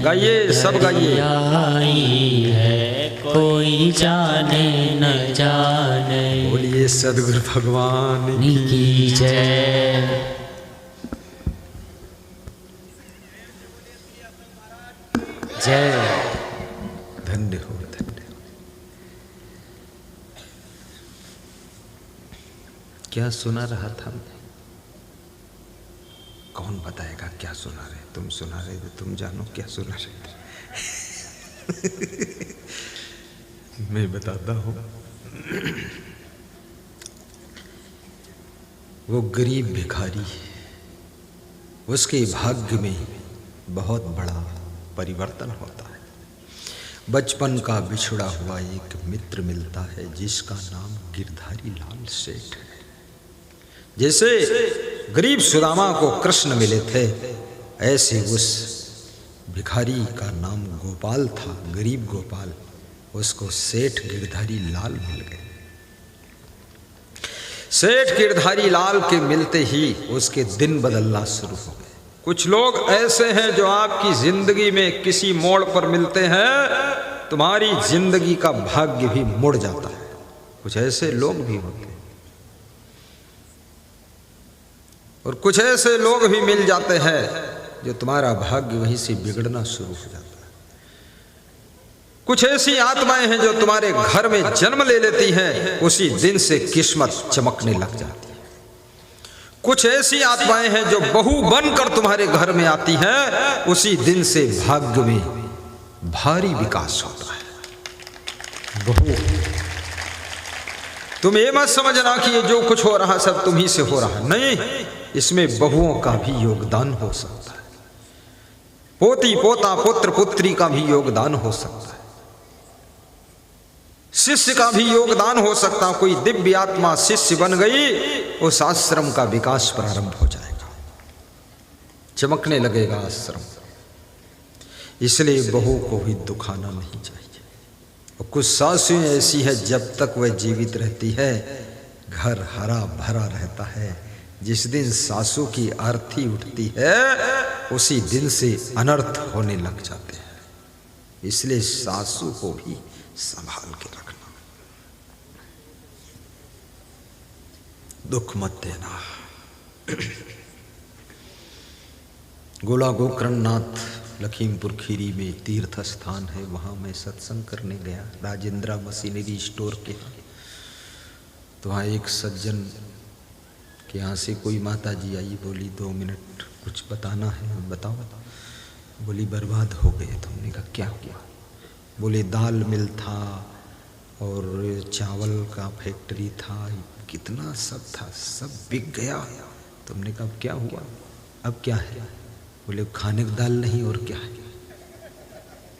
गाइए, सब गाइए। आई है, कोई जाने न जाने। बोलिए सद्गुरु भगवान की जय। जय। धन्य हो, धन्य हो। क्या सुना रहा था मैं? कौन बताएगा क्या सुना रहे? तुम सुना रहे थे, तुम जानो क्या सुना रहे थे। मैं बताता हूं। वो गरीब भिखारी, उसके भाग्य में बहुत बड़ा परिवर्तन होता है। बचपन का बिछड़ा हुआ एक मित्र मिलता है जिसका नाम गिरधारी लाल सेठ है। जैसे गरीब सुदामा को कृष्ण मिले थे, ऐसे उस भिखारी का नाम गोपाल था, गरीब गोपाल। उसको सेठ गिरधारी लाल मिल गए। सेठ गिरधारी लाल के मिलते ही उसके दिन बदलना शुरू हो गए। कुछ लोग ऐसे हैं जो आपकी जिंदगी में किसी मोड़ पर मिलते हैं, तुम्हारी जिंदगी का भाग्य भी मुड़ जाता है। कुछ ऐसे लोग भी होते हैं, और कुछ ऐसे लोग भी मिल जाते हैं जो तुम्हारा भाग्य वहीं से बिगड़ना शुरू हो जाता है। कुछ ऐसी आत्माएं हैं जो तुम्हारे घर में जन्म ले लेती हैं, उसी दिन से किस्मत चमकने लग जाती है। कुछ ऐसी आत्माएं हैं जो बहू बनकर तुम्हारे घर में आती हैं, उसी दिन से भाग्य में भारी विकास होता है। बहू, तुम ये मत समझना कि ये जो कुछ हो रहा सब तुम्ही से हो रहा, नहीं, इसमें बहुओं का भी योगदान हो सकता है। पोती पोता पुत्र पुत्री का भी योगदान हो सकता है। शिष्य का भी योगदान हो सकता। कोई दिव्य आत्मा शिष्य बन गई, उस आश्रम का विकास प्रारंभ हो जाएगा, चमकने लगेगा आश्रम। इसलिए बहू को भी दुखाना नहीं चाहिए। और कुछ सासुएं ऐसी है, जब तक वह जीवित रहती है घर हरा भरा रहता है। जिस दिन सासू की आरती उठती है, उसी दिन से अनर्थ होने लग जाते हैं। इसलिए सासू को भी संभाल के रखना, दुख मत देना। गोला गोकर्णनाथ लखीमपुर खीरी में तीर्थ स्थान है, वहाँ मैं सत्संग करने गया राजेंद्रा मशीनरी स्टोर के। तो वहाँ एक सज्जन के यहाँ से कोई माता जी आई, बोली 2 मिनट कुछ बताना है। बताओ। बोली बर्बाद हो गए। तो हमने कहा क्या हुआ? बोले दाल मिल था और चावल का फैक्ट्री था, कितना सब था, सब बिक गया। तो हमने कहा क्या हुआ? अब क्या है? बोले खाने को दाल नहीं और क्या है?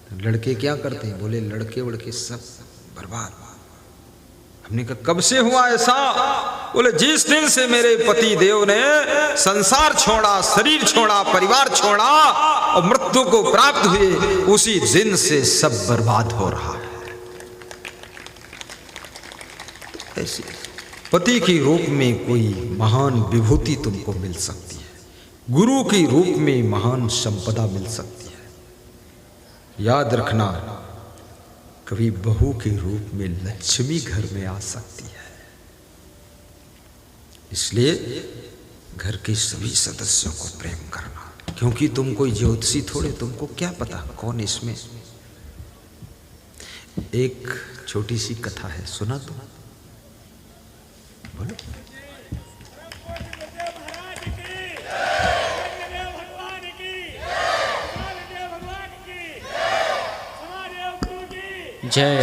तो लड़के क्या करते हैं? बोले लड़के वड़के सब बर्बाद। हमने कहा कब से हुआ ऐसा? बोले जिस दिन से मेरे पति देव ने संसार छोड़ा, शरीर छोड़ा, परिवार छोड़ा और मृत्यु को प्राप्त हुए, उसी दिन से सब बर्बाद हो रहा है। ऐसे पति की रूप में कोई महान विभूति तुमको मिल सकती है, गुरु की रूप में महान संपदा मिल सकती है। याद रखना, कभी बहू के रूप में लक्ष्मी घर में आ सकती है। इसलिए घर के सभी सदस्यों को प्रेम करना, क्योंकि तुम कोई ज्योतिषी थोड़े, तुमको क्या पता कौन इसमें। एक छोटी सी कथा है, सुना तुम? बोलो। जय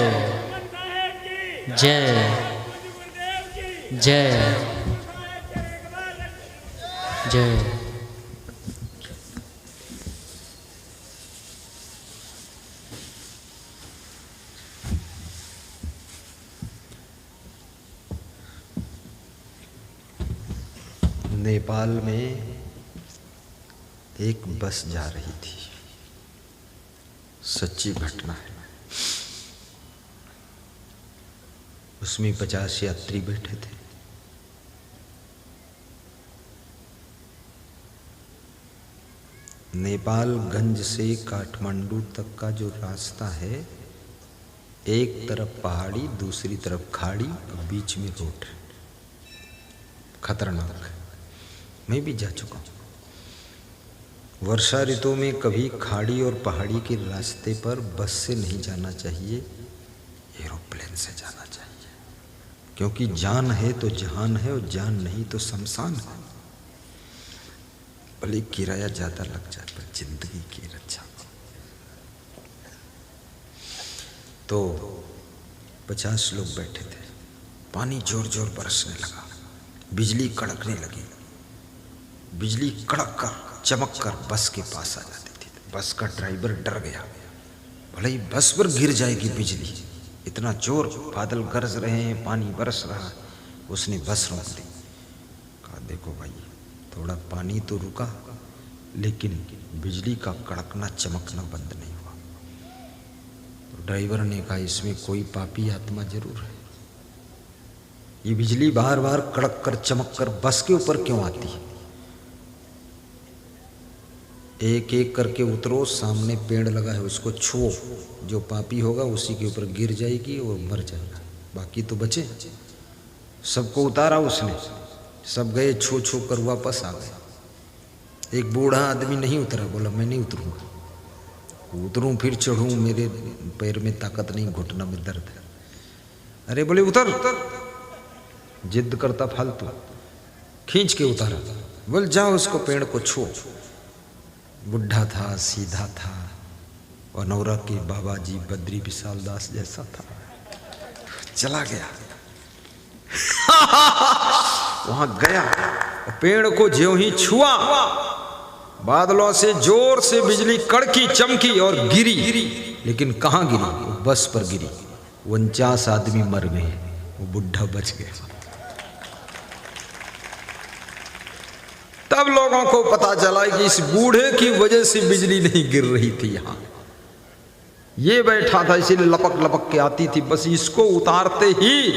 जय जय जय। नेपाल में एक बस जा रही थी, सच्ची घटना है। उसमें 50 यात्री बैठे थे। नेपालगंज से काठमांडू तक का जो रास्ता है, एक तरफ पहाड़ी, दूसरी तरफ खाड़ी, बीच में रोड। खतरनाक। मैं भी जा चुका हूँ। वर्षा ऋतु में कभी खाड़ी और पहाड़ी के रास्ते पर बस से नहीं जाना चाहिए, एरोप्लेन से जाना चाहिए। क्योंकि जान है तो जहान है, और जान नहीं तो शमशान है। भले किराया ज़्यादा लग जाए पर जिंदगी की रक्षा। तो 50 लोग बैठे थे। पानी जोर जोर बरसने लगा, बिजली कड़कने लगी। बिजली कड़क कर चमक कर बस के पास आ जाती थी। बस का ड्राइवर डर गया, भले ही बस पर गिर जाएगी बिजली। इतना जोर, बादल गरज रहे हैं, पानी बरस रहा। उसने बस रोक दी। कहा देखो भाई, थोड़ा पानी तो रुका, लेकिन बिजली का कड़कना चमकना बंद नहीं हुआ। तो ड्राइवर ने कहा इसमें कोई पापी आत्मा जरूर है। ये बिजली बार बार कड़क कर चमक कर बस के ऊपर क्यों आती है? एक एक करके उतरो, सामने पेड़ लगा है उसको छुओ, जो पापी होगा उसी के ऊपर गिर जाएगी और मर जाएगा, बाकी तो बचे। सबको उतारा उसने, सब गए, छू छू कर वापस आ गए। एक बूढ़ा आदमी नहीं उतरा, बोला मैं नहीं उतरूंगा। उतरूं फिर चढ़ूं, मेरे पैर में ताकत नहीं, घुटना में दर्द है। अरे बोले उतर, जिद करता फालतू। खींच के उतारा, बोल जाओ उसको पेड़ को छुओ। बुढ़ा था, सीधा था, और नौरा के बाबा जी बद्री विशाल दास जैसा था। चला गया वहां गया, पेड़ को ज्यों ही छुआ, बादलों से जोर से बिजली कड़की, चमकी और गिरी। लेकिन कहां गिरी? वो बस पर गिरी। 49 आदमी मर गए, वो बुढ़ा बच गया। तब लोगों को पता चला कि इस बूढ़े की वजह से बिजली नहीं गिर रही थी। यहां ये बैठा था, इसीलिए लपक लपक के आती थी बस। इसको उतारते ही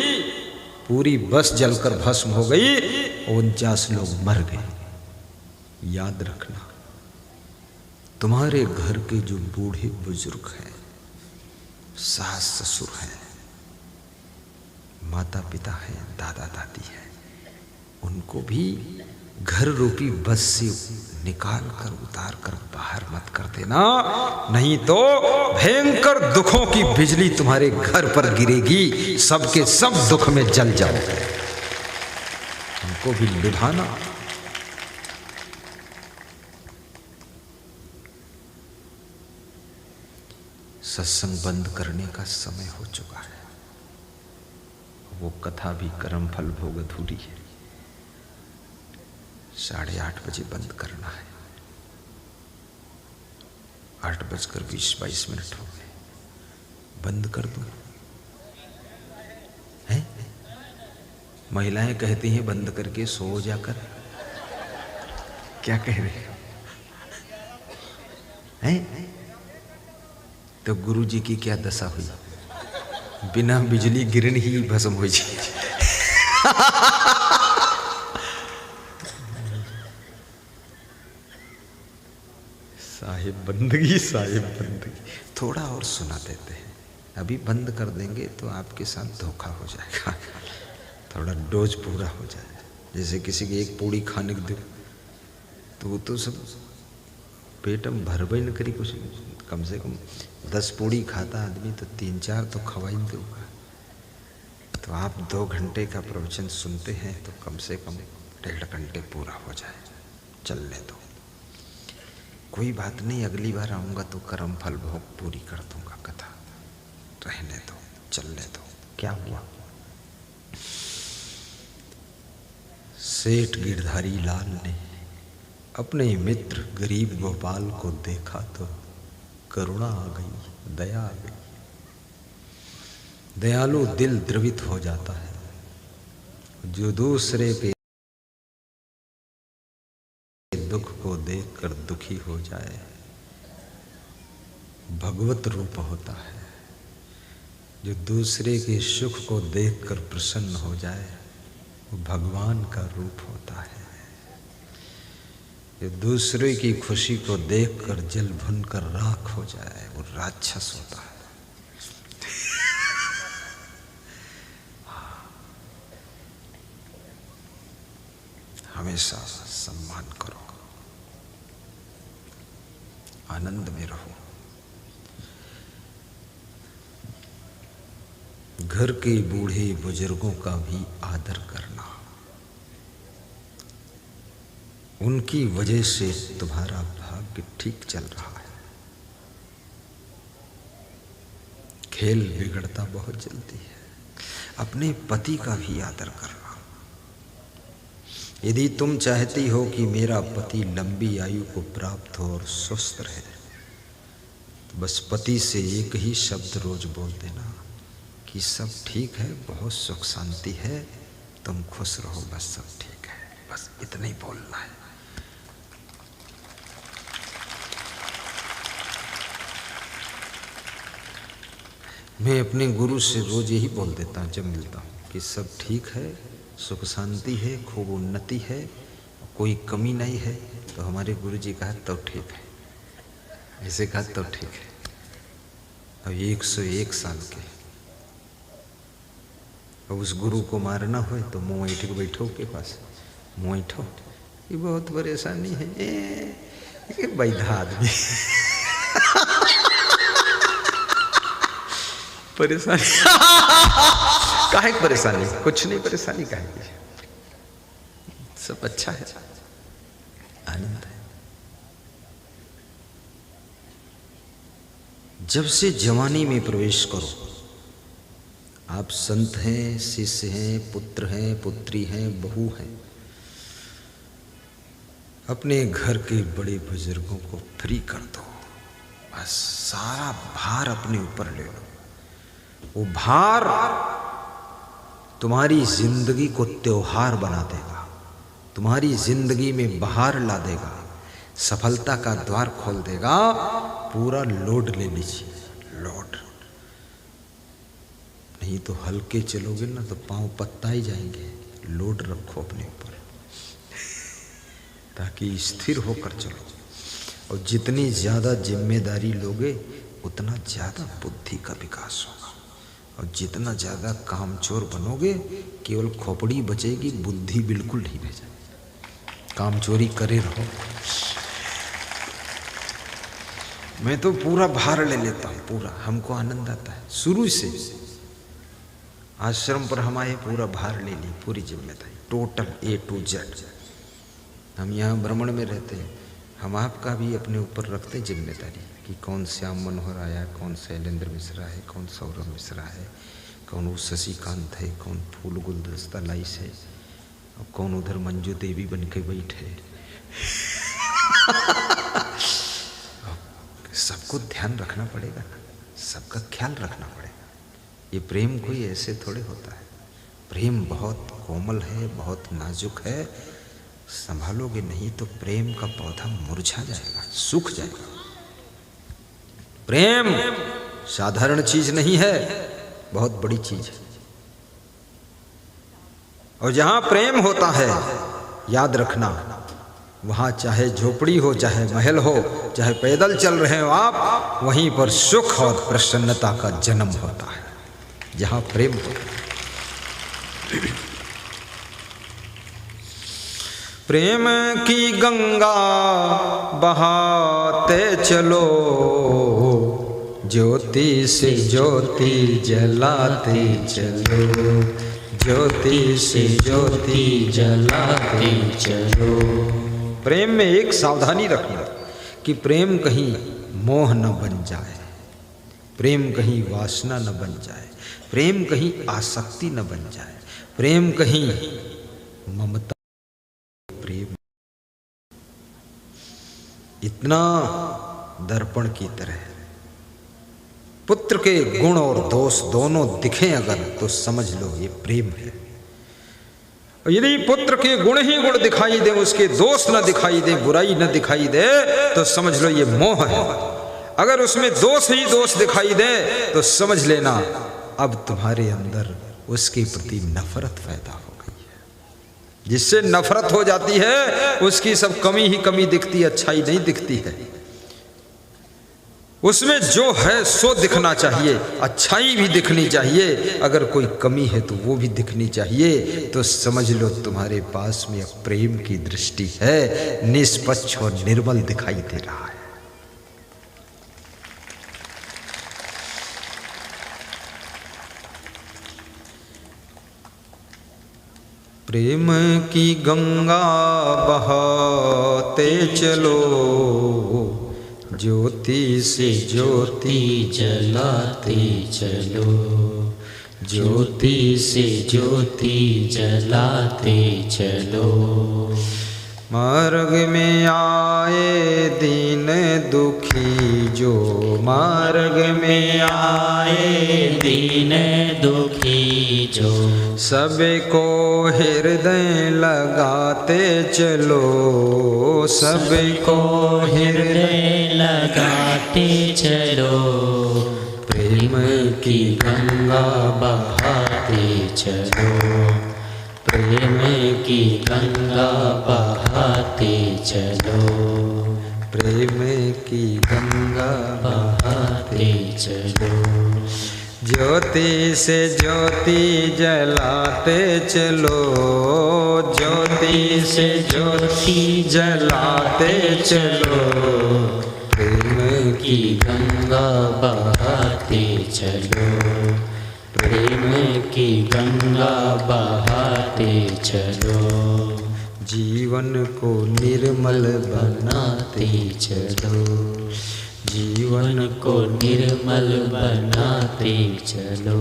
पूरी बस जलकर भस्म हो गई, 49 लोग मर गए। याद रखना, तुम्हारे घर के जो बूढ़े बुजुर्ग हैं, सास ससुर हैं, माता पिता हैं, दादा दादी हैं, उनको भी घर रूपी बस से निकाल कर, उतार कर बाहर मत कर देना, नहीं तो भयंकर दुखों की बिजली तुम्हारे घर पर गिरेगी, सबके सब दुख में जल जाओगे। उनको भी निभाना। सत्संग बंद करने का समय हो चुका है। वो कथा भी कर्म फल भोग अधूरी है। 8:30 बजे बंद करना है। 8:20-22 हो गए। बंद कर दो हैं? महिलाएं कहती हैं बंद करके सो जाकर। क्या कह रहे हो हैं? तो गुरु जी की क्या दशा हुई? बिना बिजली गिरन ही भस्म हो जाए। साहिब बंदगी, साहिब बंदगी। थोड़ा और सुना देते हैं, अभी बंद कर देंगे तो आपके साथ धोखा हो जाएगा। थोड़ा डोज पूरा हो जाए। जैसे किसी की एक पूड़ी खाने को दो तो वो तो सब पेट में भरबई न करी, कुछ कम से कम 10 पूड़ी खाता आदमी तो 3-4 तो खवाई देगा। तो आप 2 घंटे का प्रवचन सुनते हैं तो कम से कम 1.5 घंटे पूरा हो जाए। चलने दो, कोई बात नहीं, अगली बार आऊँगा तो कर्म फल भोग पूरी कर दूंगा कथा। रहने दो, चलने दो। क्या हुआ? सेठ गिरधारी लाल ने अपने मित्र गरीब गोपाल को देखा तो करुणा आ गई, दया आ गई। दयालु दिल द्रवित हो जाता है। जो दूसरे के दुख को देखकर दुखी हो जाए, भगवत रूप होता है। जो दूसरे के सुख को देखकर प्रसन्न हो जाए, वो भगवान का रूप होता है। जो दूसरे की खुशी को देखकर जल भुनकर राख हो जाए, वो राक्षस होता है। हमेशा सम्मान करो, आनंद में रहो। घर के बूढ़े बुजुर्गों का भी आदर करना, उनकी वजह से तुम्हारा भाग्य ठीक चल रहा है। खेल बिगड़ता बहुत जल्दी है। अपने पति का भी आदर करना। यदि तुम चाहती हो कि मेरा पति लंबी आयु को प्राप्त हो और स्वस्थ रहे, तो बस पति से एक ही शब्द रोज बोल देना कि सब ठीक है, बहुत सुख शांति है, तुम खुश रहो, बस सब ठीक है। बस इतना ही बोलना है। मैं अपने गुरु से रोज यही बोल देता हूँ जब मिलता हूँ कि सब ठीक है, सुख शांति है, खूब उन्नति है, कोई कमी नहीं है। तो हमारे गुरु जी कहा तो ठीक है, ऐसे कहा तो ठीक है। अब 101 साल के, अब उस गुरु को मारना हो तो मुँह ऐठ के बैठो के पास, मुँह ऐठो, ये बहुत परेशानी है। ये बैठा आदमी परेशानी काहे परेशानी, कुछ नहीं परेशानी काहे की, सब अच्छा है, आनंद है। जब से जवानी में प्रवेश करो, आप संत हैं, शिष्य हैं, पुत्र हैं, पुत्री हैं, बहू हैं, अपने घर के बड़े बुजुर्गों को फ्री कर दो। बस सारा भार अपने ऊपर ले लो। वो भार तुम्हारी जिंदगी को त्योहार बना देगा, तुम्हारी जिंदगी में बहार ला देगा, सफलता का द्वार खोल देगा। पूरा लोड ले लीजिए, लोड। नहीं तो हल्के चलोगे ना तो पांव पत्ता ही जाएंगे। लोड रखो अपने ऊपर ताकि स्थिर होकर चलो। और जितनी ज़्यादा जिम्मेदारी लोगे उतना ज़्यादा बुद्धि का विकास होगा। और जितना ज़्यादा कामचोर बनोगे, केवल खोपड़ी बचेगी, बुद्धि बिल्कुल नहीं रह जाएगी। कामचोरी करे रहो। मैं तो पूरा भार ले लेता हूँ, पूरा, हमको आनंद आता है। शुरू से आश्रम पर हम आए, पूरा भार ले ली, पूरी जिम्मेदारी, टोटल A to Z। हम यहाँ भ्रमण में रहते हैं, हम आपका भी अपने ऊपर रखते हैं जिम्मेदारी कि कौन श्याम मनोहर आया, कौन शैलेंद्र मिश्रा है, कौन सौरभ मिश्रा है, कौन वो शशिकांत है, कौन फूल गुलदस्ता लाइस है, और कौन उधर मंजू देवी बन के बैठे। सबको ध्यान रखना पड़ेगा, सबका ख्याल रखना पड़ेगा। ये प्रेम कोई ऐसे थोड़े होता है। प्रेम बहुत कोमल है, बहुत नाजुक है। संभालोगे नहीं तो प्रेम का पौधा मुरझा जाएगा, सूख जाएगा। प्रेम साधारण चीज नहीं है, बहुत बड़ी चीज है। और जहां प्रेम होता है, याद रखना, वहां चाहे झोपड़ी हो, चाहे महल हो, चाहे पैदल चल रहे हो आप, वहीं पर सुख और प्रसन्नता का जन्म होता है जहां प्रेम होता है। प्रेम की गंगा बहाते चलो, ज्योति से ज्योति जलाते चलो, ज्योति से ज्योति जलाते चलो। प्रेम में एक सावधानी रखना कि प्रेम कहीं मोह न बन जाए, प्रेम कहीं वासना न बन जाए, प्रेम कहीं आसक्ति न बन जाए, प्रेम कहीं ममता इतना दर्पण की तरह पुत्र के गुण और दोष दोनों दिखें अगर तो समझ लो ये प्रेम है। यदि पुत्र के गुण ही गुण दिखाई दे, उसके दोष न दिखाई दे, बुराई न दिखाई दे, तो समझ लो ये मोह है। अगर उसमें दोष ही दोष दिखाई दे तो समझ लेना अब तुम्हारे अंदर उसके प्रति नफरत पैदा हो गई है। जिससे नफरत हो जाती है उसकी सब कमी ही कमी दिखती है, अच्छाई नहीं दिखती है। उसमें जो है सो दिखना चाहिए, अच्छाई भी दिखनी चाहिए, अगर कोई कमी है तो वो भी दिखनी चाहिए। तो समझ लो तुम्हारे पास में अब प्रेम की दृष्टि है, निष्पक्ष और निर्मल दिखाई दे रहा है। प्रेम की गंगा बहाते चलो, ज्योति से ज्योति जलाते चलो, ज्योति से ज्योति जलाते चलो। मार्ग में आए दीन दुखी जो, मार्ग में आए दीन दुखी जो, सबको हृदय लगाते चलो, सबको हृदय लगाते चलो। प्रेम की गंगा बहाते चलो, प्रेम की गंगा बहाते चलो, प्रेम की गंगा बहाते चलो। ज्योति से ज्योति जलाते चलो, ज्योति से ज्योति जलाते चलो। प्रेम की गंगा बहाते चलो, प्रेम की गंगा बहाते चलो। जीवन को निर्मल बनाते चलो, जीवन को निर्मल बनाते चलो।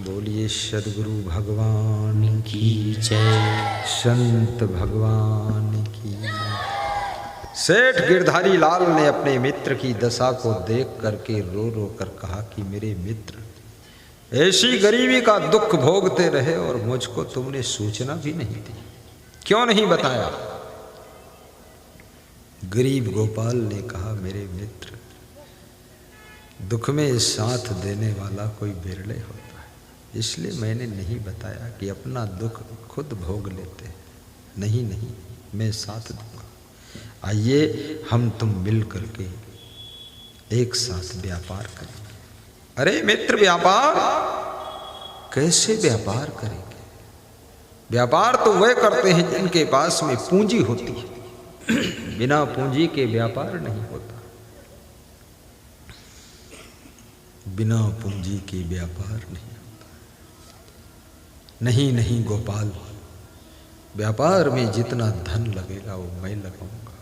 बोलिए सद्गुरु भगवान की जय, संत भगवान की। सेठ गिरधारी लाल ने अपने मित्र की दशा को देख करके रो रो कर कहा कि मेरे मित्र, ऐसी गरीबी का दुख भोगते रहे और मुझको तुमने सूचना भी नहीं दी, क्यों नहीं बताया? गरीब गोपाल ने कहा मेरे मित्र, दुख में साथ देने वाला कोई बिरले होता है, इसलिए मैंने नहीं बताया कि अपना दुख खुद भोग लेते। नहीं नहीं, मैं साथ दूंगा, आइए हम तुम मिल करके एक साथ व्यापार करेंगे। अरे मित्र, व्यापार कैसे व्यापार करेंगे? व्यापार तो वह करते हैं जिनके पास में पूंजी होती है, बिना पूंजी के व्यापार नहीं होता, बिना पूंजी के व्यापार नहीं होता। नहीं नहीं गोपाल, व्यापार में जितना धन लगेगा वो मैं लगाऊंगा।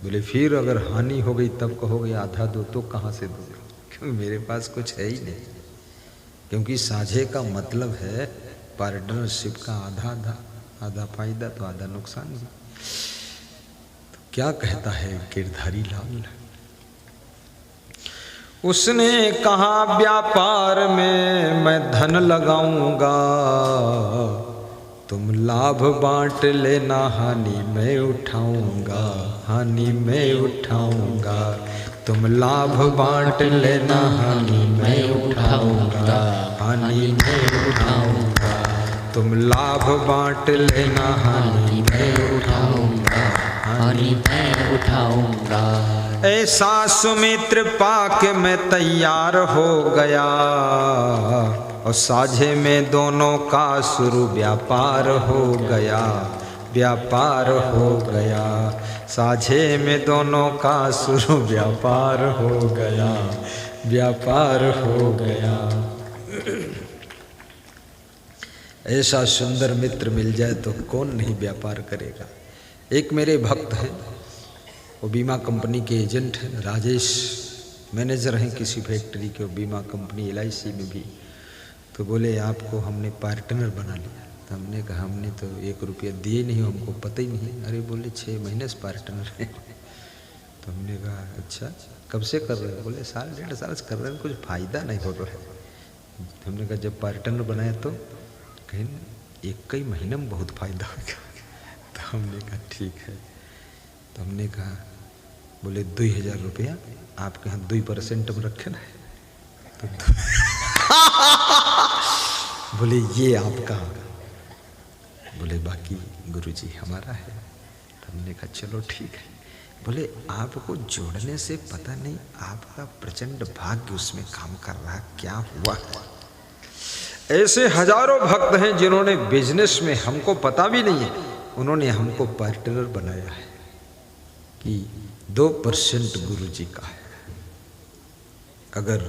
बोले फिर अगर हानि हो गई तब कहोगे आधा दो, तो कहाँ से दूंगा, क्योंकि मेरे पास कुछ है ही नहीं। क्योंकि साझे का मतलब है पार्टनरशिप का आधा आधा, आधा फायदा तो आधा नुकसान भी। तो क्या कहता है गिरधारी लाल? उसने कहा व्यापार में मैं धन लगाऊंगा, तुम लाभ बांट लेना, हानि मैं उठाऊंगा, हानि मैं उठाऊंगा। तुम लाभ बांट लेना, हानि मैं उठाऊंगा, हानि मैं उठाऊंगा। तुम लाभ बांट लेना, हानि मैं उठाऊंगा, हानि मैं उठाऊंगा। ऐसा सुमित्र पाक मैं तैयार हो गया, और साझे में दोनों का शुरू व्यापार हो गया, व्यापार हो गया। साझे में दोनों का शुरू व्यापार हो गया, व्यापार हो गया। ऐसा सुंदर मित्र मिल जाए तो कौन नहीं व्यापार करेगा। एक मेरे भक्त हैं, वो बीमा कंपनी के एजेंट हैं, राजेश, मैनेजर हैं किसी फैक्ट्री के, बीमा कंपनी LIC में भी। तो बोले आपको हमने पार्टनर बना लिया। तो हमने कहा हमने तो 1 रुपया दिए नहीं, हमको पता ही नहीं। अरे बोले 6 महीने से पार्टनर है। तो हमने कहा अच्छा कब से कर रहे हैं? बोले 1.5 साल से कर रहे हैं, कुछ फ़ायदा नहीं हो रहा है। तो हमने कहा जब पार्टनर बनाए तो कहीं 1 ही महीने में बहुत फ़ायदा होगा। तो हमने कहा ठीक है। तो हमने कहा बोले 2000 रुपया आपके यहाँ 2% में रखे ना। तो बोले ये आपका, बोले बाकी गुरुजी हमारा है। तो हमने कहा चलो ठीक है। बोले आपको जोड़ने से पता नहीं आपका प्रचंड भाग्य उसमें काम कर रहा, क्या हुआ? ऐसे हजारों भक्त हैं जिन्होंने बिजनेस में, हमको पता भी नहीं है, उन्होंने हमको पार्टनर बनाया है कि 2% गुरुजी का है। अगर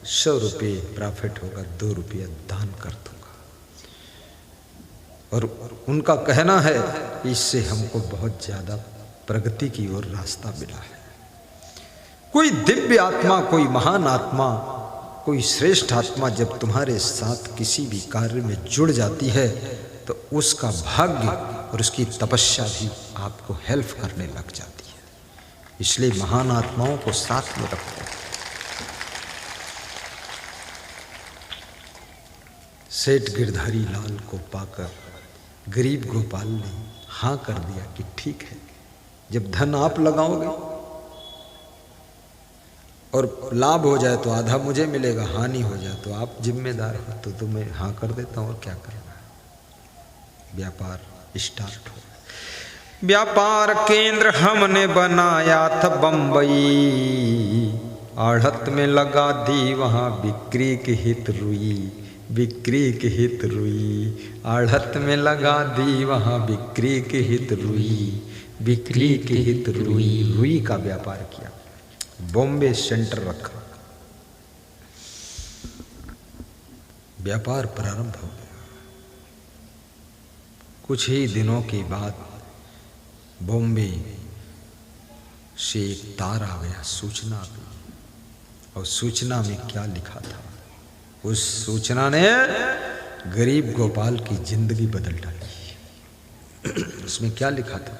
100 रुपये प्रॉफिट होगा 2 रुपया दान कर दूंगा। और उनका कहना है कि इससे हमको बहुत ज्यादा प्रगति की ओर रास्ता मिला है। कोई दिव्य आत्मा, कोई महान आत्मा, कोई श्रेष्ठ आत्मा जब तुम्हारे साथ किसी भी कार्य में जुड़ जाती है तो उसका भाग्य और उसकी तपस्या भी आपको हेल्प करने लग जाती है। इसलिए महान आत्माओं को साथ में रखो। सेठ गिरधारी लाल को पाकर गरीब गोपाल ने हाँ कर दिया कि ठीक है, जब धन आप लगाओगे और लाभ हो जाए तो आधा मुझे मिलेगा, हानि हो जाए तो आप जिम्मेदार हो, तो तुम्हें हाँ कर देता हूँ और क्या करना है। व्यापार स्टार्ट हो। व्यापार केंद्र हमने बनाया था बंबई, आढ़त में लगा दी वहाँ बिक्री की हित रुई, बिक्री की हित रुई। आढ़त में लगा दी वहाँ बिक्री की हित रुई, बिक्री की हित रुई। रुई का व्यापार किया, बॉम्बे सेंटर रखा, व्यापार प्रारंभ हो गया। कुछ ही दिनों के बाद बॉम्बे से एक तार आ गया, सूचना आ गई। और सूचना में क्या लिखा था? उस सूचना ने गरीब गोपाल की जिंदगी बदल डाली। उसमें क्या लिखा था?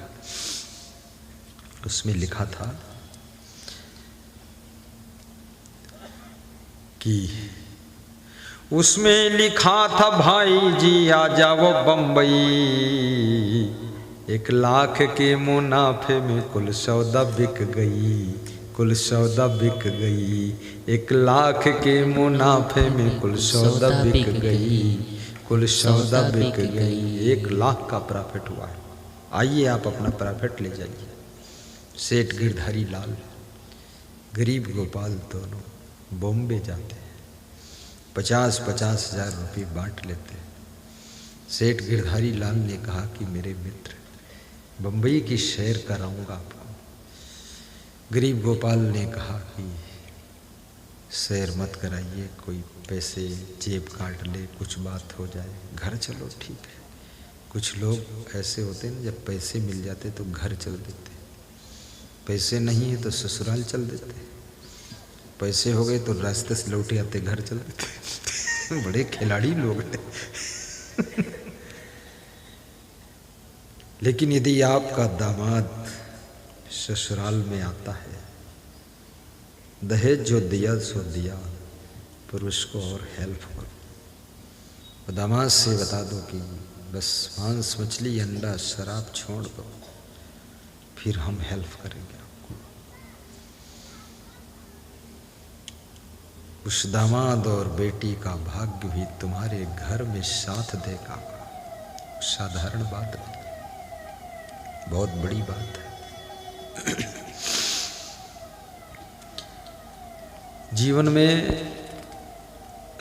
उसमें लिखा था कि उसमें लिखा था भाई जी आ जाओ बंबई, 1 लाख के मुनाफे में कुल सौदा बिक गई, कुल सौदा बिक गई। 1 लाख के मुनाफे में कुल सौदा बिक गई, कुल सौदा बिक गई। 1 लाख का प्रॉफिट हुआ है। आइए आप अपना प्रॉफिट ले जाइए। सेठ गिरधारी लाल, गरीब गोपाल दोनों बॉम्बे जाते हैं, 50-50 हजार रुपये बांट लेते हैं। सेठ गिरधारी लाल ने कहा कि मेरे मित्र, बम्बई की सैर कराऊंगा आपको। गरीब गोपाल ने कहा कि सैर मत कराइए, कोई पैसे जेब काट ले, कुछ बात हो जाए, घर चलो। ठीक है। कुछ लोग ऐसे होते हैं जब पैसे मिल जाते तो घर चल देते, पैसे नहीं है तो ससुराल चल देते, पैसे हो गए तो रास्ते से लौटे आते घर चल देते। बड़े खिलाड़ी लोग हैं। लेकिन यदि आपका दामाद ससुराल में आता है, दहेज जो दिया सो दिया, पर उसको और हेल्प करो। दामाद से बता दो कि बस मांस मछली अंडा शराब छोड़ दो, फिर हम हेल्प करेंगे आपको। उस दामाद और बेटी का भाग्य भी तुम्हारे घर में साथ देगा। साधारण बात नहीं, बहुत बड़ी बात है। जीवन में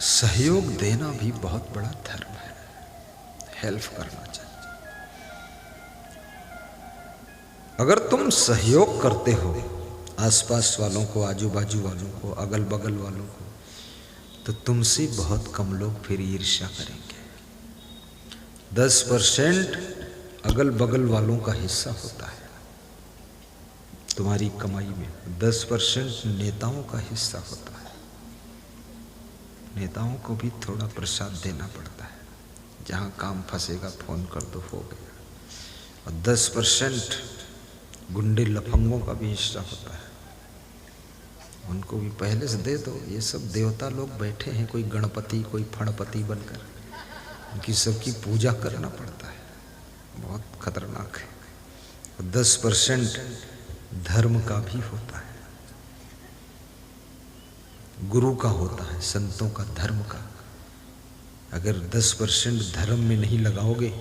सहयोग देना भी बहुत बड़ा धर्म है, हेल्प करना चाहिए। अगर तुम सहयोग करते हो आसपास वालों को, आजू बाजू वालों को, अगल बगल वालों को, तो तुमसे बहुत कम लोग फिर ईर्ष्या करेंगे। 10% अगल बगल वालों का हिस्सा होता है तुम्हारी कमाई में, 10% नेताओं का हिस्सा होता है। नेताओं को भी थोड़ा प्रसाद देना पड़ता है, जहाँ काम फंसेगा फ़ोन कर दो, हो गया। और 10% गुंडे लफंगों का भी हिस्सा होता है, उनको भी पहले से दे दो। ये सब देवता लोग बैठे हैं, कोई गणपति कोई फणपति बनकर, उनकी सबकी पूजा करना पड़ता है, बहुत खतरनाक है। और 10% धर्म का भी होता है, गुरु का होता है, संतों का, धर्म का। अगर 10% धर्म में नहीं लगाओगे,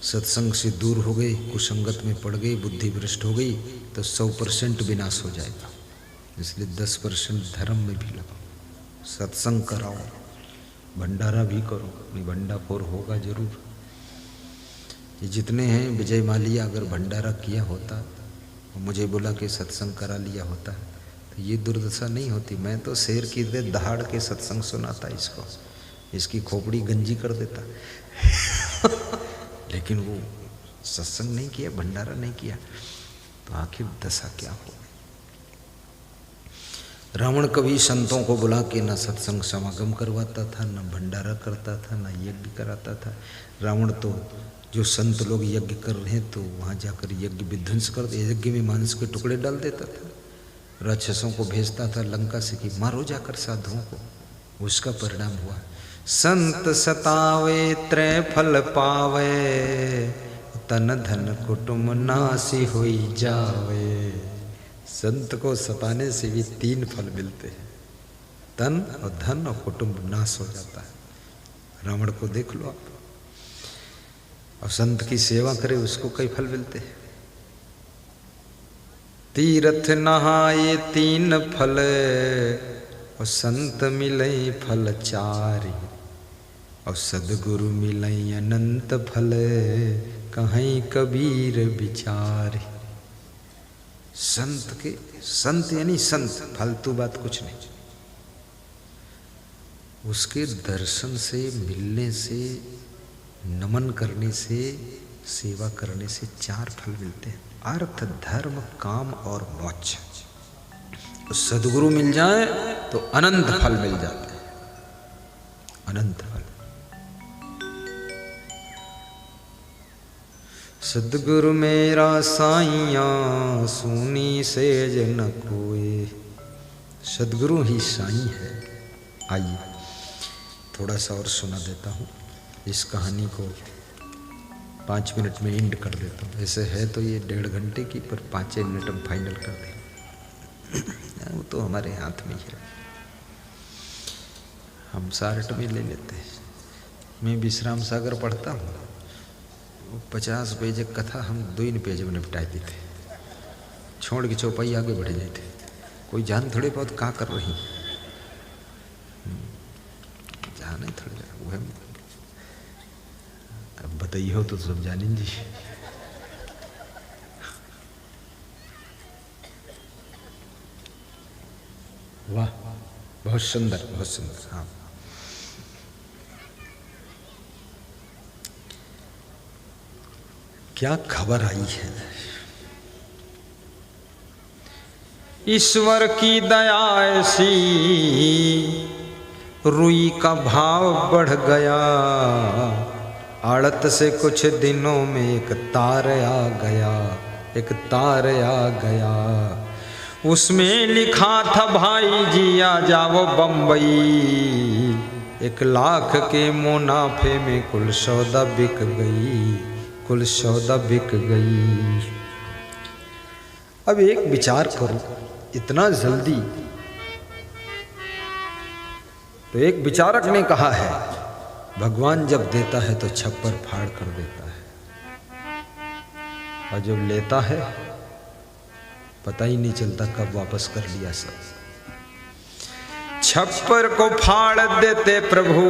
सत्संग से दूर हो गए, कुसंगत में पड़ गए, बुद्धि भ्रष्ट हो गई, तो 100% विनाश हो जाएगा। इसलिए 10% धर्म में भी लगाओ, सत्संग कराओ, भंडारा भी करो, नहीं भंडाफोर होगा जरूर। ये जितने हैं, विजय माल्या अगर भंडारा किया होता और मुझे बोला कि सत्संग करा लिया होता तो ये दुर्दशा नहीं होती। मैं तो शेर की दे दहाड़ के सत्संग सुनाता इसको, इसकी खोपड़ी गंजी कर देता लेकिन वो सत्संग नहीं किया, भंडारा नहीं किया, तो आखिर दशा क्या हो। रावण कभी संतों को बुला के ना सत्संग समागम करवाता था, ना भंडारा करता था, ना यज्ञ कराता था। रावण तो जो संत लोग यज्ञ कर रहे हैं तो वहाँ जाकर यज्ञ विध्वंस कर दे, यज्ञ में मांस के टुकड़े डाल देता था, राक्षसों को भेजता था लंका से कि मारो जाकर साधुओं को। उसका परिणाम हुआ संत सतावे त्रय फल पावे, तन धन कुटुंब नासी हुई जावे। संत को सताने से भी 3 फल मिलते हैं, तन और धन और कुटुंब नाश हो जाता है। रावण को देख लो आप, और संत की सेवा करे उसको कई फल मिलते हैं। तीर्थ नहाए 3 फल, और संत मिले फल 4, और सदगुरु मिले अनंत फल, कहीं कबीर विचार। संत के, संत यानी संत, फालतू बात कुछ नहीं। उसके दर्शन से, मिलने से, नमन करने से, सेवा करने से 4 फल मिलते हैं, अर्थ धर्म काम और मोक्ष। सदगुरु मिल जाए तो अनंत फल मिल जाते हैं, अनंत फल। सदगुरु मेरा साईं सुनी सेज न कोई। सदगुरु ही साईं है। आइए थोड़ा सा और सुना देता हूँ, इस कहानी को 5 मिनट में एंड कर देता हूँ। ऐसे है तो ये 1.5 घंटे की, पर 5 मिनट हम फाइनल कर दें, वो तो हमारे हाथ में ही है, हम 60 में ले लेते हैं। मैं विश्राम सागर पढ़ता हूँ, 50 पेज कथा हम 2 पेज में निपटाई थे, छोड़ के चौपाई आगे बढ़ जाते। कोई जान थोड़े बहुत कहाँ कर रही, जान नहीं थोड़े वो है। अब बताइए हो तो सब जानेंगे जी। वाह, बहुत सुंदर, बहुत सुंदर। हाँ, क्या खबर आई है। ईश्वर की दया ऐसी, रुई का भाव बढ़ गया, आड़त से कुछ दिनों में एक तार आ गया, एक तार आ गया। उसमें लिखा था भाई जी आ जाओ बम्बई, 1 लाख के मुनाफे में कुल सौदा बिक गई, कुल सौदा बिक गई। अब एक विचार करो, इतना जल्दी। तो एक विचारक ने कहा है, भगवान जब देता है तो छप्पर फाड़ कर देता है, और जब लेता है पता ही नहीं चलता कब वापस कर लिया सब। छप्पर को फाड़ देते प्रभु,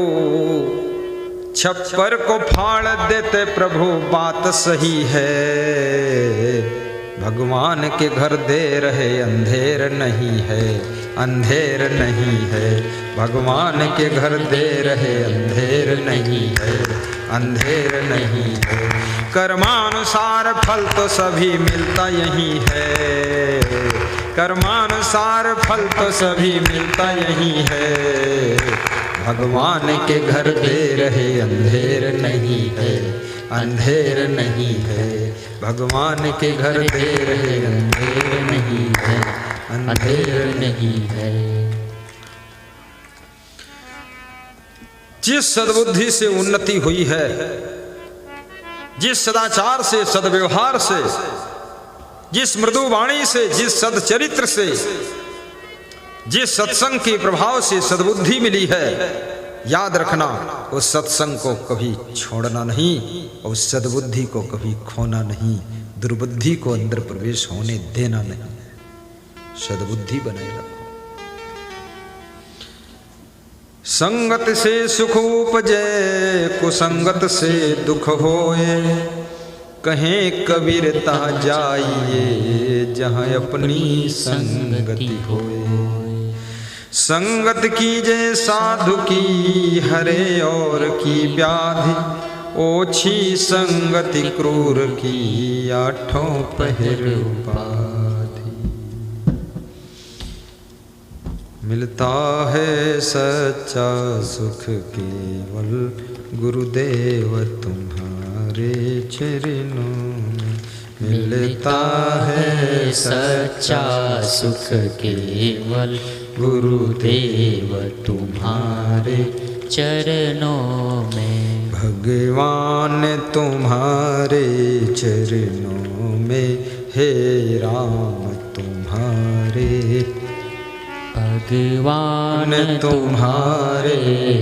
छप्पर को फाड़ देते प्रभु, बात सही है। भगवान के घर दे रहे अंधेर नहीं है, अंधेर नहीं है। भगवान के घर दे रहे अंधेर नहीं है, अंधेर नहीं है। कर्मानुसार फल तो सभी मिलता यही है, कर्मानुसार फल तो सभी मिलता यही है। भगवान के घर देर है, अंधेर नहीं है, अंधेर नहीं है। भगवान के घर देर है, अंधेर नहीं है, अंधेर नहीं है। जिस सद्बुद्धि से उन्नति हुई है, जिस सदाचार से, सद्व्यवहार से, जिस मृदु वाणी से, जिस सदचरित्र से, जिस सत्संग के प्रभाव से सद्बुद्धि मिली है, याद रखना उस सत्संग को कभी छोड़ना नहीं, उस सद्बुद्धि को कभी खोना नहीं, दुर्बुद्धि को अंदर प्रवेश होने देना नहीं, सद्बुद्धि बनाए रखो। संगत से सुख उपजे, कुसंगत से दुख होए, कहें कबीरता जाइए, जहाँ अपनी संगति होए। संगत कीजे साधु की, हरे और की व्याधि, ओछी संगति क्रूर की, आठों पहर उपाधि। मिलता है सच्चा सुख केवल गुरुदेव तुम्हारे चरणों में। मिलता है सच्चा सुख केवल गुरुदेव तुम्हारे चरणों में। भगवान तुम्हारे चरणों में, हे राम तुम्हारे, भगवान तुम्हारे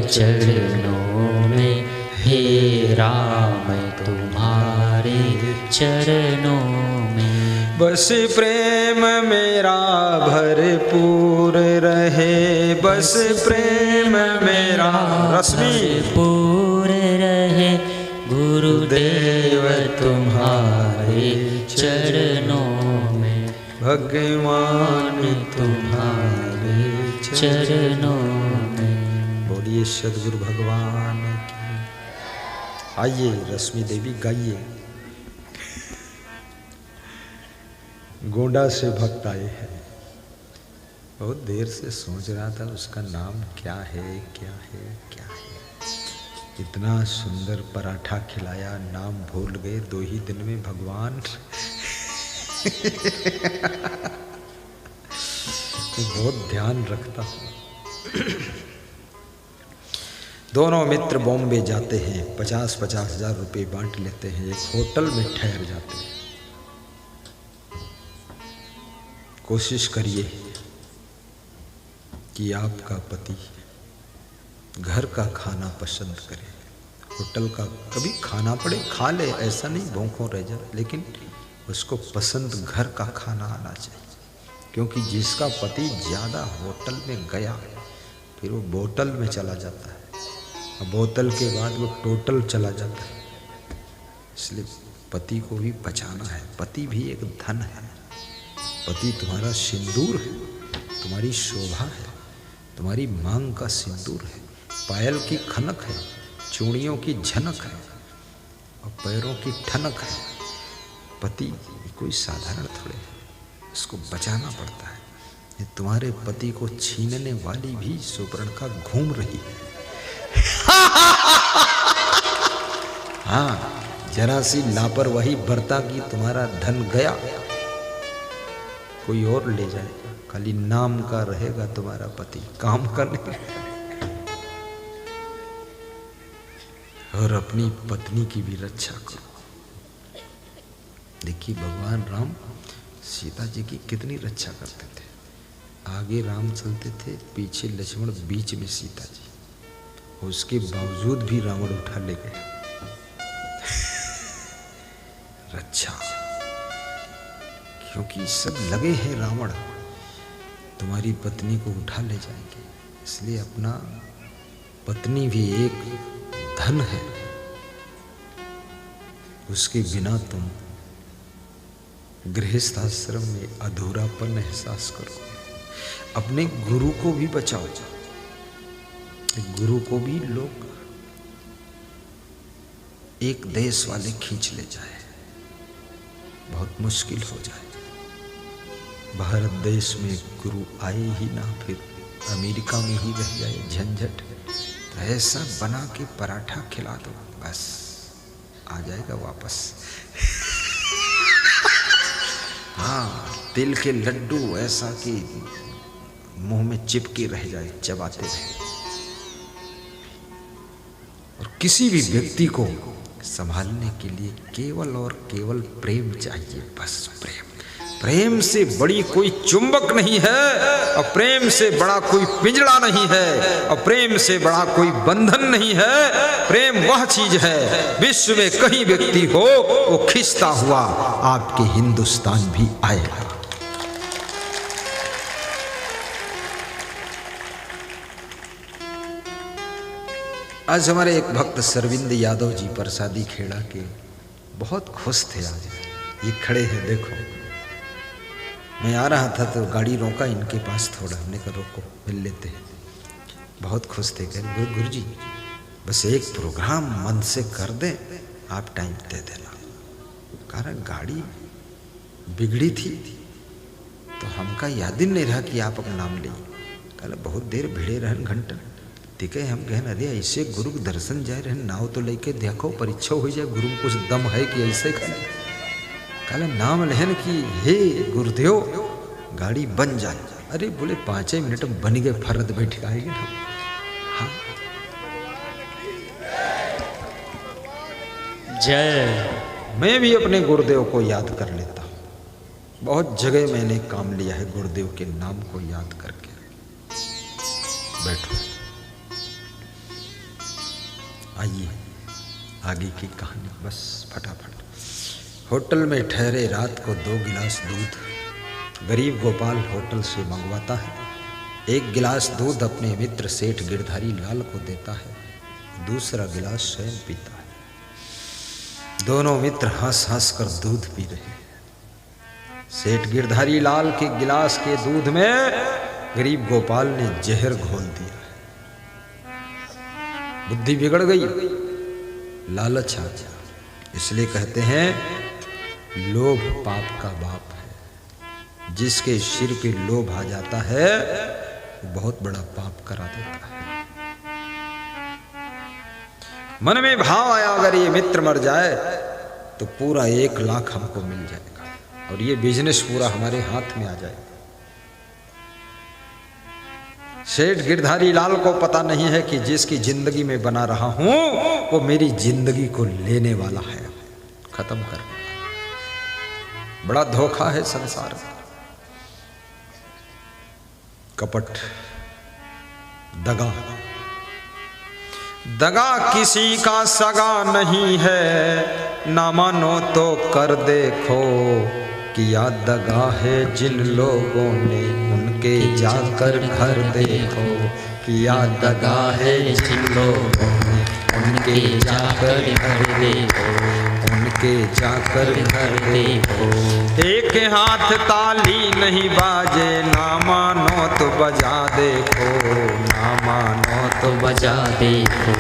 चरणों में, हे राम तुम्हारे चरणों में। बस प्रेम मेरा भरपूर रहे, बस प्रेम मेरा रश्मि पूर रहे, गुरुदेव तुम्हारे चरणों में, भगवान तुम्हारे चरणों में। बोलिए सद्गुरु भगवान की। आइए रश्मि देवी गाइए। गोंडा से भक्त आए हैं, बहुत देर से सोच रहा था उसका नाम क्या है, क्या है, क्या है। इतना सुंदर पराठा खिलाया, नाम भूल गए 2 ही दिन में भगवान। बहुत ध्यान रखता हूँ। दोनों मित्र बॉम्बे जाते हैं, 50-50 हजार रुपये बांट लेते हैं, एक होटल में ठहर जाते हैं। कोशिश करिए कि आपका पति घर का खाना पसंद करे, होटल का कभी खाना पड़े खा ले, ऐसा नहीं भूखों रह जाए, लेकिन उसको पसंद घर का खाना आना चाहिए। क्योंकि जिसका पति ज़्यादा होटल में गया फिर वो बोतल में चला जाता है, और बोतल के बाद वो टोटल चला जाता है। इसलिए पति को भी बचाना है। पति भी एक धन है। पति तुम्हारा सिंदूर है, तुम्हारी शोभा है, तुम्हारी मांग का सिंदूर है, पायल की खनक है, चूड़ियों की झनक है और पैरों की ठनक है। पति कोई साधारण थोड़े है, उसको बचाना पड़ता है। ये तुम्हारे पति को छीनने वाली भी सुपर्णखा घूम रही है। हाँ, जरा सी लापरवाही बरता की तुम्हारा धन गया, कोई और ले जाएगा। खाली नाम का रहेगा तुम्हारा पति, काम का नहीं। और अपनी पत्नी की भी रक्षा करो। देखिए भगवान राम सीता जी की कितनी रक्षा करते थे। आगे राम चलते थे, पीछे लक्ष्मण, बीच में सीता जी। उसके बावजूद भी रावण उठा ले गया। रक्षा, क्योंकि सब लगे हैं रावण तुम्हारी पत्नी को उठा ले जाएंगे। इसलिए अपना पत्नी भी एक धन है, उसके बिना तुम गृहस्थ आश्रम में अधूरापन एहसास करो। अपने गुरु को भी बचाओ। गुरु को भी लोग एक देश वाले खींच ले जाए, बहुत मुश्किल हो जाए। भारत देश में गुरु आए ही ना, फिर अमेरिका में ही रह जाए, झंझट है। ऐसा बना के पराठा खिला दो, बस आ जाएगा वापस। हाँ, तिल के लड्डू ऐसा कि मुंह में चिपके रह जाए, चबाते रहे। और किसी भी व्यक्ति को संभालने के लिए केवल और केवल प्रेम चाहिए, बस प्रेम। प्रेम से बड़ी कोई चुंबक नहीं है, और प्रेम से बड़ा कोई पिंजड़ा नहीं है, और प्रेम से बड़ा कोई बंधन नहीं है। प्रेम वह चीज है, विश्व में कहीं व्यक्ति हो वो खिंचता हुआ आपके हिंदुस्तान भी आएगा। आज हमारे एक भक्त सरविंद यादव जी प्रसादी खेड़ा के बहुत खुश थे। आज ये खड़े हैं, देखो। मैं आ रहा था तो गाड़ी रोका इनके पास थोड़ा, हमने कहा रोको मिल लेते हैं। बहुत खुश थे, कह रहे गुरु जी बस एक प्रोग्राम मन से कर दें, आप टाइम दे देना। कारण गाड़ी बिगड़ी थी तो हमका याद ही नहीं रहा कि आप अपना नाम लिए। कल बहुत देर भिड़े रहन घंटा, ठीक है। हम कहन अरे ऐसे गुरु के दर्शन जाए रहन, नाव तो लेके देखो, परीक्षा हो जाए गुरु में कुछ दम है कि ऐसे करे। कल नाम लेहन कि हे गुरुदेव गाड़ी बन जाए। अरे बोले 5 मिनट में बन गए, फरद बैठ आएगी ना। हाँ जय। मैं भी अपने गुरुदेव को याद कर लेता हूँ। बहुत जगह मैंने काम लिया है गुरुदेव के नाम को याद करके। बैठो, आइए आगे की कहानी बस फटाफट। होटल में ठहरे रात को 2 गिलास दूध गरीब गोपाल होटल से मंगवाता है। 1 गिलास दूध अपने मित्र सेठ गिरधारी लाल को देता है, दूसरा गिलास स्वयं पीता है। दोनों मित्र हंस हंस कर दूध पी रहे हैं। सेठ गिरधारी लाल के गिलास के दूध में गरीब गोपाल ने जहर घोल दिया है। बुद्धि बिगड़ गई, लालच आ गया। इसलिए कहते हैं लोभ पाप का बाप है। जिसके सिर पे लोभ आ जाता है वो बहुत बड़ा पाप करा देता है। मन में भाव आया अगर ये मित्र मर जाए तो पूरा 1 लाख हमको मिल जाएगा और ये बिजनेस पूरा हमारे हाथ में आ जाएगा। सेठ गिरधारी लाल को पता नहीं है कि जिसकी जिंदगी में बना रहा हूं वो मेरी जिंदगी को लेने वाला है, खत्म करने वाला। बड़ा धोखा है संसार में, कपट, दगा। दगा किसी का सगा नहीं है, ना मानो तो कर देखो। किया दगा है जिन लोगों ने उनके जाकर घर देखो। किया दगा है जिन लोगों ने उनके जाकर घर देखो। उनके जाकर घर देखो। एक हाथ ताली नहीं बाजे, ना मानो तो बजा देखो। ना मानो तो बजा देखो।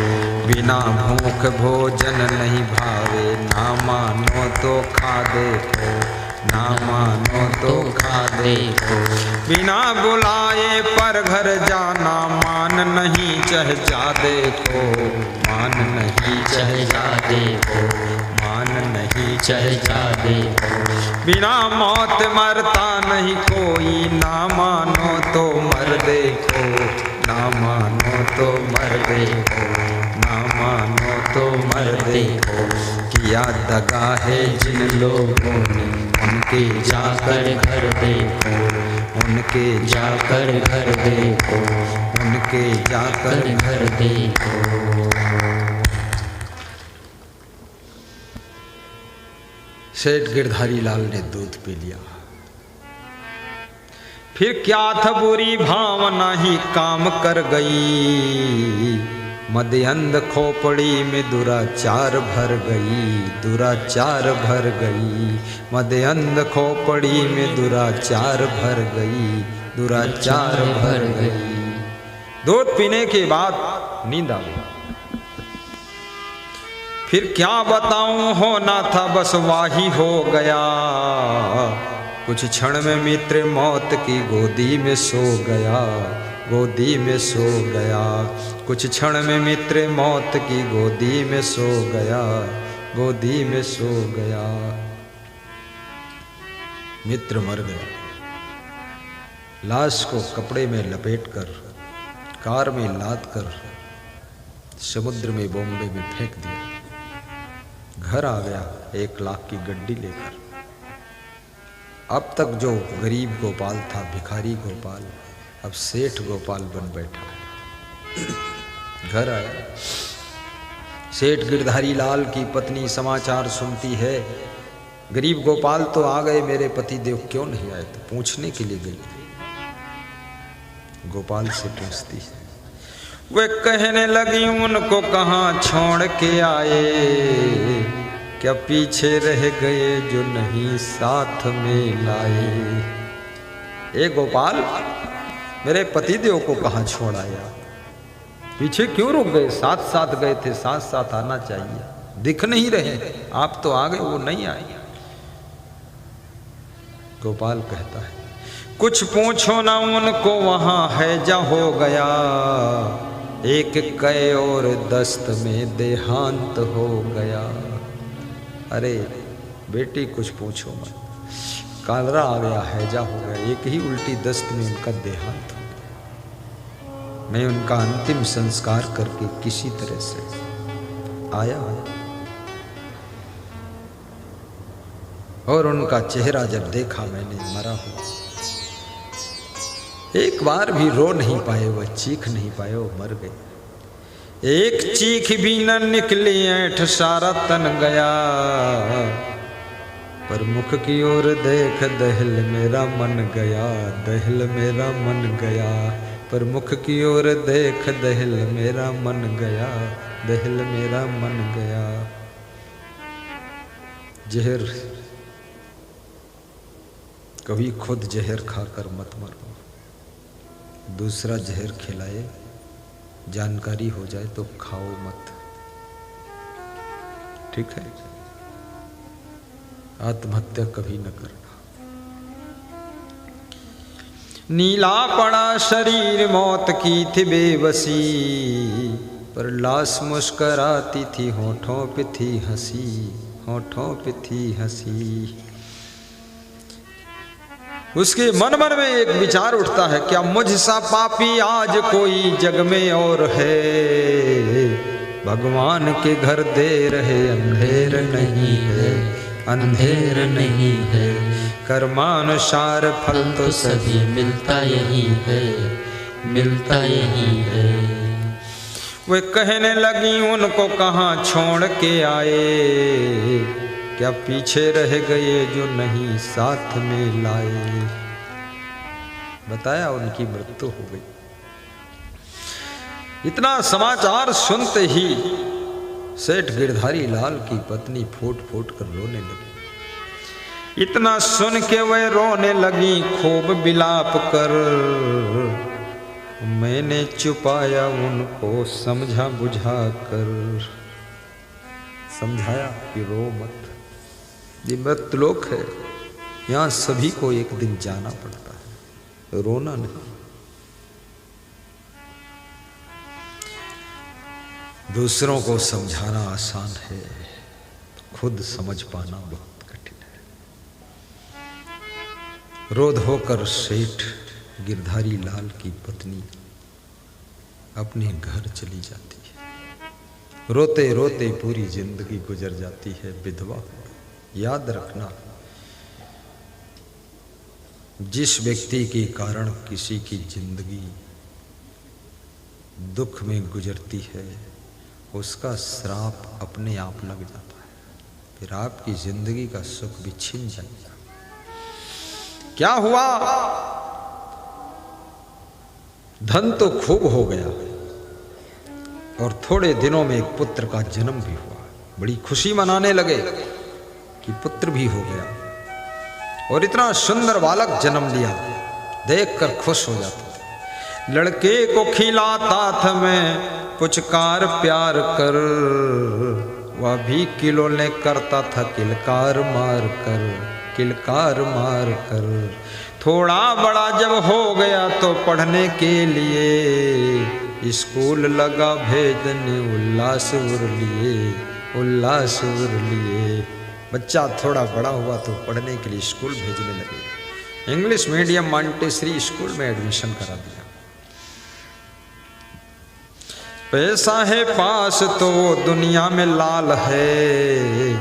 बिना भूख भोजन नहीं भावे, ना मानो तो खा देखो। ना मानो तो खा देखो। बिना बुलाए पर घर जाना, मान नहीं चहचा देखो। मान नहीं चहचा देखो। मान नहीं चहचा देखो। बिना मौत मरता नहीं कोई, ना मानो तो मर देखो। ना मानो तो मर देखो। ना मानो तो मर देखो। किया दगा है जिन लोगों ने उनके जाकर घर देखो। उनके जाकर घर देखो। उनके जाकर घर देखो। सेठ गिरधारी लाल ने दूध पी लिया। फिर क्या था बुरी भावना ही काम कर गई। मदयंद खोपड़ी में दुराचार भर गई। दुराचार भर गई। मदयंद खोपड़ी में दुराचार भर गई। दुराचार भर गई। दूध पीने के बाद नींद आ गई। फिर क्या बताऊं, होना था बस वाही हो गया। कुछ क्षण में मित्र मौत की गोदी में सो गया। गोदी में सो गया। कुछ क्षण में मित्र मौत की गोदी में सो गया, गोदी में सो गया। मित्र मर गया, लाश को कपड़े में लपेटकर कार में लाद कर समुद्र में बॉम्बे में फेंक दिया। घर आ गया 1 लाख की गड्डी लेकर। अब तक जो गरीब गोपाल था, भिखारी गोपाल, अब सेठ गोपाल बन बैठा है। घर आया, सेठ गिरधारी लाल की पत्नी समाचार सुनती है, गरीब गोपाल तो आ गए, मेरे पति देव क्यों नहीं आए? तो पूछने के लिए गई। गोपाल से पूछती है, वे कहने लगी उनको कहाँ छोड़ के आए, क्या पीछे रह गए जो नहीं साथ में लाए? ए गोपाल, मेरे पतिदेव को कहाँ छोड़ आया? पीछे क्यों रुक गए? साथ साथ गए थे, साथ साथ आना चाहिए। दिख नहीं रहे, आप तो आ गए, वो नहीं आए। गोपाल कहता है, कुछ पूछो ना उनको, वहां हैजा हो गया, एक कै और दस्त में देहांत हो गया। अरे बेटी कुछ पूछो मत, कालरा आ गया, हैजा हो गया, एक ही उल्टी दस्त में उनका देहांत हो गया। मैं उनका अंतिम संस्कार करके किसी तरह से आया और उनका चेहरा जब देखा मैंने, मरा हुआ, एक बार भी रो नहीं पाए, वह चीख नहीं पाए, वो मर गए। एक चीख भी न निकली, ऐठ सारा तन गया, पर मुख की ओर देख दहल मेरा मन गया, दहल मेरा मन गया, पर मुख की ओर देख दहल मेरा मन गया, दहल मेरा मन गया। जहर, कभी खुद जहर खाकर मत मरो, दूसरा जहर खिलाए, जानकारी हो जाए तो खाओ मत, ठीक है? आत्महत्या कभी न करना। नीला पड़ा शरीर, मौत की थी बेबसी, पर लाश मुस्कराती थी, होठों पे थी हंसी, होठों पे थी हंसी। उसके मन मन में एक विचार उठता है, क्या मुझ सा पापी आज कोई जग में और है? भगवान के घर देर है, अंधेर नहीं है, अंधेर नहीं है, कर्मानुसार फल तो सभी मिलता यही है, मिलता यही है। वे कहने लगी उनको कहाँ छोड़ के आए, क्या पीछे रह गए जो नहीं साथ में लाए? बताया उनकी मृत्यु हो गई। इतना समाचार सुनते ही सेठ गिरधारी लाल की पत्नी फूट फूट कर रोने लगी। इतना सुन के वह रोने लगी खूब बिलाप कर, मैंने छुपाया उनको समझा बुझा कर, समझाया कि रो मत, ये मृत्युलोक है, यहाँ सभी को एक दिन जाना पड़ता है, रोना नहीं। दूसरों को समझाना आसान है, खुद समझ पाना बहुत कठिन है। रोध होकर सेठ गिरधारी लाल की पत्नी अपने घर चली जाती है। रोते रोते पूरी जिंदगी गुजर जाती है विधवा। याद रखना, जिस व्यक्ति के कारण किसी की जिंदगी दुख में गुजरती है, उसका श्राप अपने आप लग जाता है, फिर आपकी जिंदगी का सुख भी छिन जाएगा। क्या हुआ? धन तो खूब हो गया और थोड़े दिनों में एक पुत्र का जन्म भी हुआ। बड़ी खुशी मनाने लगे कि पुत्र भी हो गया और इतना सुंदर बालक जन्म लिया, देखकर खुश हो जाता था। लड़के को खिलाता था मैं पुचकार प्यार कर, वह भी किलोले करता था किलकार मार कर, किलकार मार कर। थोड़ा बड़ा जब हो गया तो पढ़ने के लिए स्कूल लगा भेजने उल्लास लिए। बच्चा थोड़ा बड़ा हुआ तो पढ़ने के लिए स्कूल भेजने लगे। इंग्लिश मीडियम मॉन्टेसरी स्कूल में एडमिशन करा दिया। पैसा है पास तो वो दुनिया में लाल है,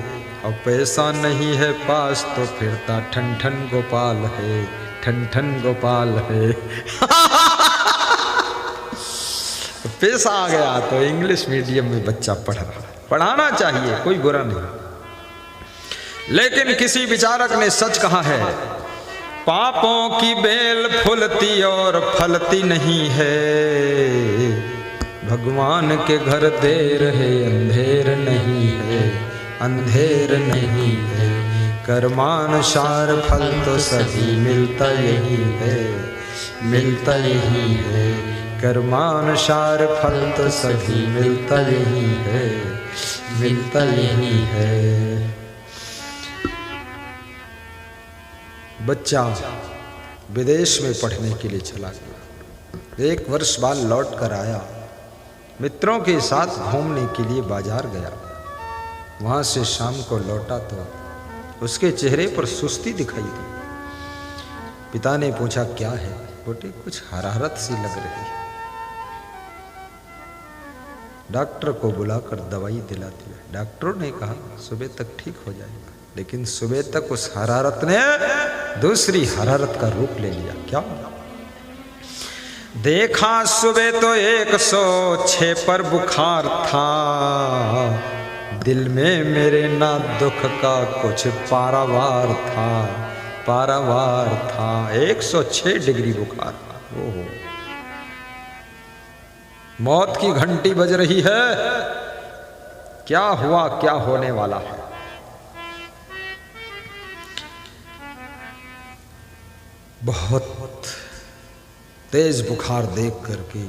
और पैसा नहीं है पास तो फिरता ठन ठन गोपाल है, ठन ठन गोपाल है। पैसा आ गया तो इंग्लिश मीडियम में बच्चा पढ़ रहा है। पढ़ाना चाहिए, कोई बुरा नहीं। लेकिन किसी विचारक ने सच कहा है, पापों की बेल फूलती और फलती नहीं है। भगवान के घर देर है अंधेर नहीं है, अंधेर नहीं है। कर्मानुसार फल तो सभी मिलता यही है, मिलता यही है। कर्मानुसार फल तो सभी मिलता यही है, मिलता यही है। बच्चा विदेश में पढ़ने के लिए चला गया। 1 वर्ष बाद लौट कर आया। मित्रों के साथ घूमने के लिए बाजार गया। वहां से शाम को लौटा तो उसके चेहरे पर सुस्ती दिखाई दी। पिता ने पूछा, क्या है बेटे? कुछ हरारत सी लग रही है। डॉक्टर को बुलाकर दवाई दिला दिया। डॉक्टर ने कहा सुबह तक ठीक हो जाएगा, लेकिन सुबह तक उस हरारत ने दूसरी हरारत का रूप ले लिया। क्या देखा? सुबह तो 106 पर बुखार था, दिल में मेरे ना दुख का कुछ पारावार था, पारावार था। 106 डिग्री बुखार। ओहो, मौत की घंटी बज रही है। क्या हुआ, क्या होने वाला है? बहुत तेज बुखार देख करके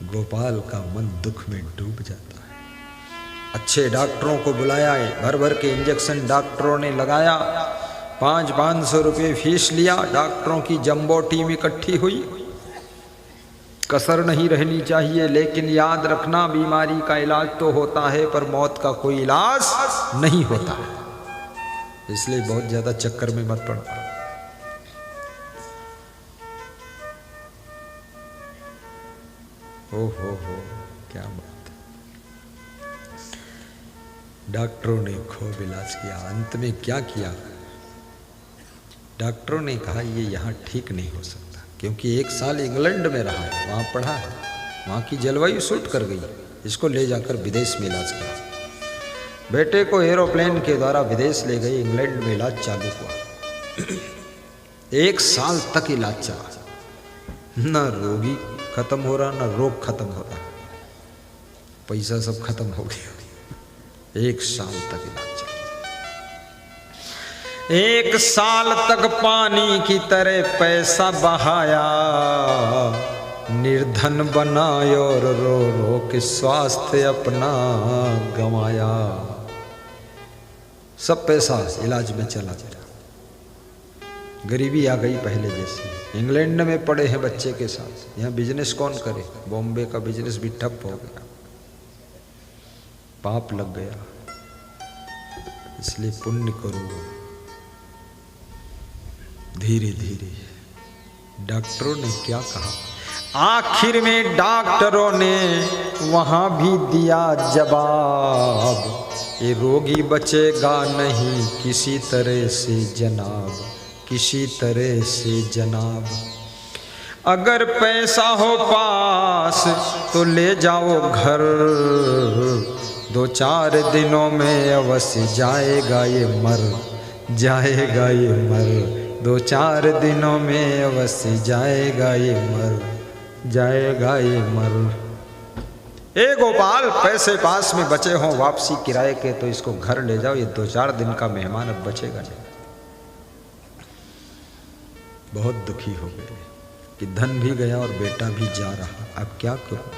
गोपाल का मन दुख में डूब जाता है। अच्छे डॉक्टरों को बुलाया, भर भर के इंजेक्शन डॉक्टरों ने लगाया। 500 रुपये फीस लिया। डॉक्टरों की जंबो टीम इकट्ठी हुई। कसर नहीं रहनी चाहिए, लेकिन याद रखना बीमारी का इलाज तो होता है, पर मौत का कोई इलाज नहीं होता। इसलिए बहुत ज्यादा चक्कर में मत पड़ो। हो, क्या बात है। डॉक्टरों ने खूब इलाज किया। अंत में क्या किया? डॉक्टरों ने कहा ये यहाँ ठीक नहीं हो सकता, क्योंकि 1 साल इंग्लैंड में रहा है, वहाँ पढ़ा है, वहाँ की जलवायु सूट कर गई। इसको ले जाकर विदेश में इलाज करा। बेटे को एरोप्लेन के द्वारा विदेश ले गए। इंग्लैंड में इलाज चालू हुआ। 1 साल तक इलाज चला। न रोगी खत्म हो रहा, न रोग खत्म हो रहा, पैसा सब खत्म हो गया। 1 साल तक इलाज चला। 1 साल तक पानी की तरह पैसा बहाया, निर्धन बनाए और रो रो के स्वास्थ्य अपना गंवाया। सब पैसा इलाज में चला गया। गरीबी आ गई पहले जैसी। इंग्लैंड में पड़े हैं बच्चे के साथ। यहाँ बिजनेस कौन करे? बॉम्बे का बिजनेस भी ठप हो गया, पाप लग गया। इसलिए पुण्य करो धीरे धीरे। डॉक्टरों ने क्या कहा? आखिर में डॉक्टरों ने वहां भी दिया जवाब, ये रोगी बचेगा नहीं किसी तरह से जनाब, किसी तरह से जनाब। अगर पैसा हो पास तो ले जाओ घर, 2-4 दिनों में अवश्य जाएगा ये मर, जाएगा ये मर। 2-4 दिनों में अवश्य जाएगा ये मर, जाएगा ये मर। ए गोपाल, पैसे पास में बचे हों वापसी किराए के तो इसको घर ले जाओ, ये 2-4 दिन का मेहमान अब बचेगा नहीं। बहुत दुखी हो गए कि धन भी गया और बेटा भी जा रहा, अब क्या करूं।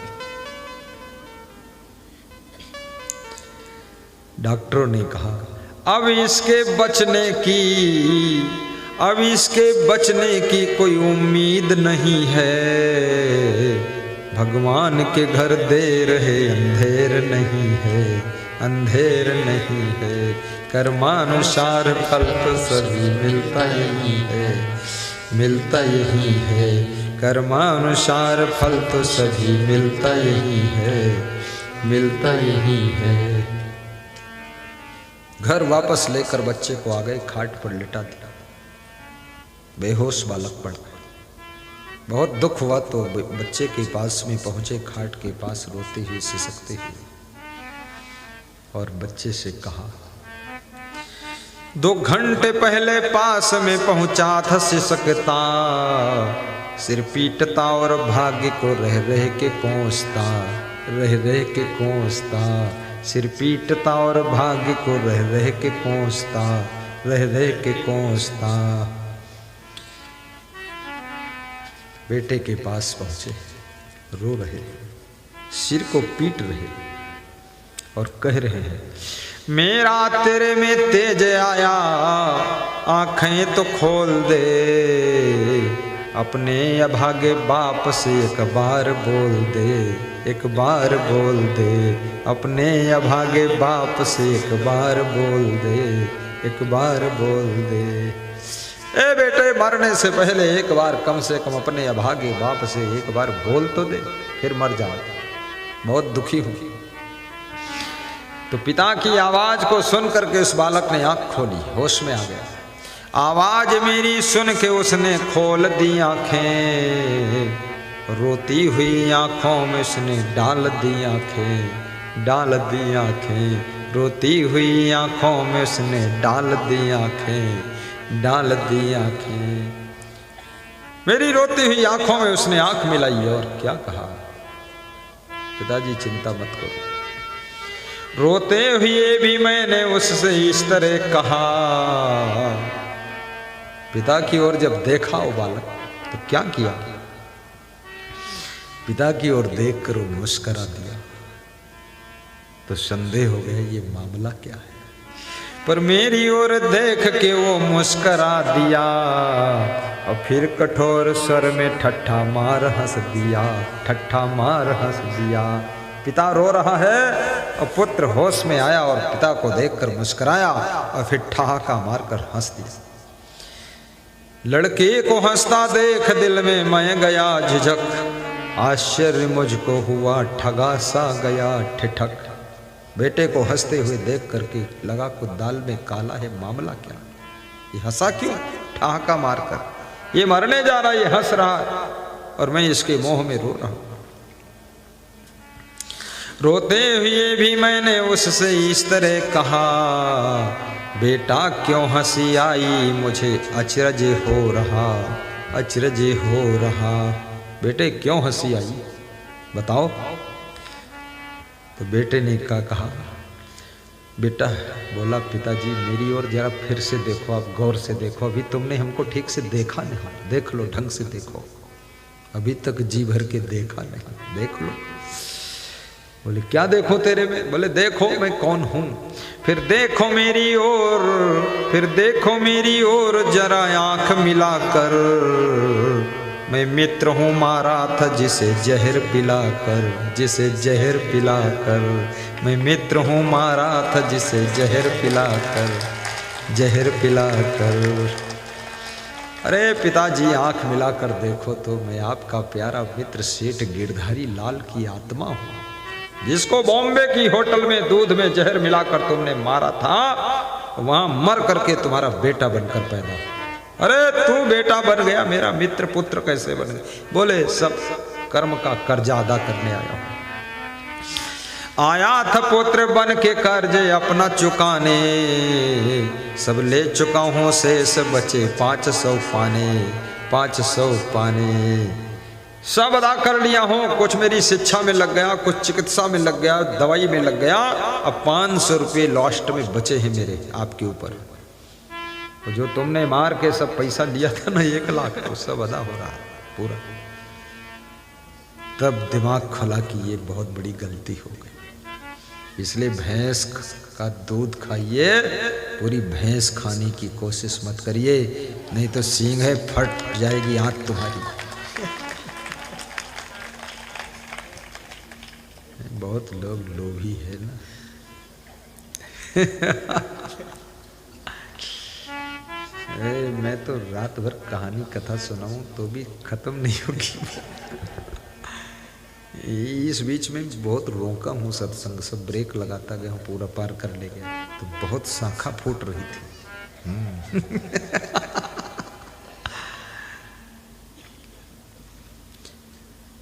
डॉक्टरों ने कहा अब इसके बचने की कोई उम्मीद नहीं है। भगवान के घर देर है, अंधेर नहीं है, अंधेर नहीं है। कर्मानुसार फल तो सभी मिलता यही है, मिलता यही है। कर्मानुसार फल तो सभी मिलता यही है, मिलता यही है। घर वापस लेकर बच्चे को आ गए, खाट पर लिटा दिया। बेहोश बालक पड़ गया। बहुत दुख हुआ तो बच्चे के पास में पहुंचे, खाट के पास रोते हुए सिसकते हुए, और बच्चे से कहा, 2 घंटे पहले पास में पहुंचा था सिसकता, सिर पीटता और भाग्य को रह रह के कोसता, रह रह के कोसता। सिर पीटता और भाग्य को रह रह के कोसता, रह रह के कोसता। बेटे के पास पहुंचे, रो रहे, सिर को पीट रहे और कह रहे हैं, मेरा तेरे में तेज आया, आंखें तो खोल दे। अपने अभागे बाप से एक बार बोल दे, एक बार बोल दे। अपने अभागे बाप से एक बार बोल दे, एक बार बोल दे। ए बेटे, मरने से पहले एक बार कम से कम अपने अभागे बाप से एक बार बोल तो दे, फिर मर जा। बहुत दुखी हूं। तो पिता की आवाज को सुन करके उस बालक ने आंख खोली, होश में आ गया। आवाज मेरी सुन के उसने खोल दी आंखें, रोती हुई आंखों में उसने डाल दी आंखें, डाल दी आंखें। रोती हुई आंखों में उसने डाल दी आंखें, डाल दी आंखें। मेरी रोती हुई आंखों में उसने आंख मिलाई और क्या कहा, पिताजी चिंता मत करो। रोते हुए भी मैंने उससे इस तरह कहा। पिता की ओर जब देखा वो बालक, तो क्या किया, पिता की ओर देखकर वो मुस्करा दिया। तो संदेह हो गया ये मामला क्या है, पर मेरी ओर देख के वो मुस्करा दिया और फिर कठोर स्वर में ठट्ठा मार हंस दिया, ठट्ठा मार हंस दिया। पिता रो रहा है और पुत्र होश में आया और पिता को देखकर मुस्कुराया और फिर ठहाका मारकर हंस दिया। लड़के को हंसता देख दिल में मैं गया झिझक, आश्चर्य मुझको हुआ ठगा सा गया ठिठक। बेटे को हंसते हुए देख करके लगा कुछ दाल में काला है, मामला क्या, ये हंसा क्यों ठहाका मारकर। ये मरने जा रहा, ये हंस रहा और मैं इसके मोह में रो रहा हूं। रोते हुए भी मैंने उससे इस तरह कहा, बेटा क्यों हंसी आई मुझे अचरज हो रहा, अचरज हो रहा। बेटे क्यों हंसी आई बताओ। तो बेटे ने क्या कहा, बेटा बोला, पिताजी मेरी ओर जरा फिर से देखो, आप गौर से देखो, अभी तुमने हमको ठीक से देखा नहीं, देख लो, ढंग से देखो, अभी तक जी भर के देखा नहीं, देख लो। बोले क्या देखो तेरे में, बोले देखो मैं कौन हूं, फिर देखो मेरी ओर, फिर देखो मेरी ओर जरा आंख मिलाकर। मैं मित्र हूँ मारा था जिसे जहर पिलाकर, जिसे जहर पिलाकर। मैं मित्र हूँ मारा था जिसे जहर पिलाकर, जहर पिलाकर। अरे पिताजी आंख मिलाकर देखो तो मैं आपका प्यारा मित्र सेठ गिरधारी लाल की आत्मा हूँ, जिसको बॉम्बे की होटल में दूध में जहर मिलाकर तुमने मारा था, वहां मर करके तुम्हारा बेटा बनकर पैदा। अरे तू बेटा बन गया, मेरा मित्र पुत्र कैसे बन गया। बोले सब कर्म का कर्जा अदा करने आया हूं। आया था पुत्र बन के कर्ज अपना चुकाने, सब ले चुका हूं शेष बचे 500 पाने, 500 पाने। सब अदा कर लिया हूँ, कुछ मेरी शिक्षा में लग गया, कुछ चिकित्सा में लग गया, दवाई में लग गया। अब 500 रुपये लास्ट में बचे हैं मेरे आपके ऊपर। तो जो तुमने मार के सब पैसा लिया था ना 1 लाख, तो सब अदा हो रहा है पूरा। तब दिमाग खुला कि ये बहुत बड़ी गलती हो गई, इसलिए भैंस का दूध खाइए, पूरी भैंस खाने की कोशिश मत करिए, नहीं तो सींग है फट जाएगी आंत तुम्हारी। बहुत लोग लोभी है ना। मैं तो रात भर कहानी कथा सुनाऊं तो भी खत्म नहीं होगी। इस बीच में बहुत रोका हूँ सत्संग, सब ब्रेक लगाता गया हूँ, पूरा पार कर ले गया तो बहुत शाखा फूट रही थी।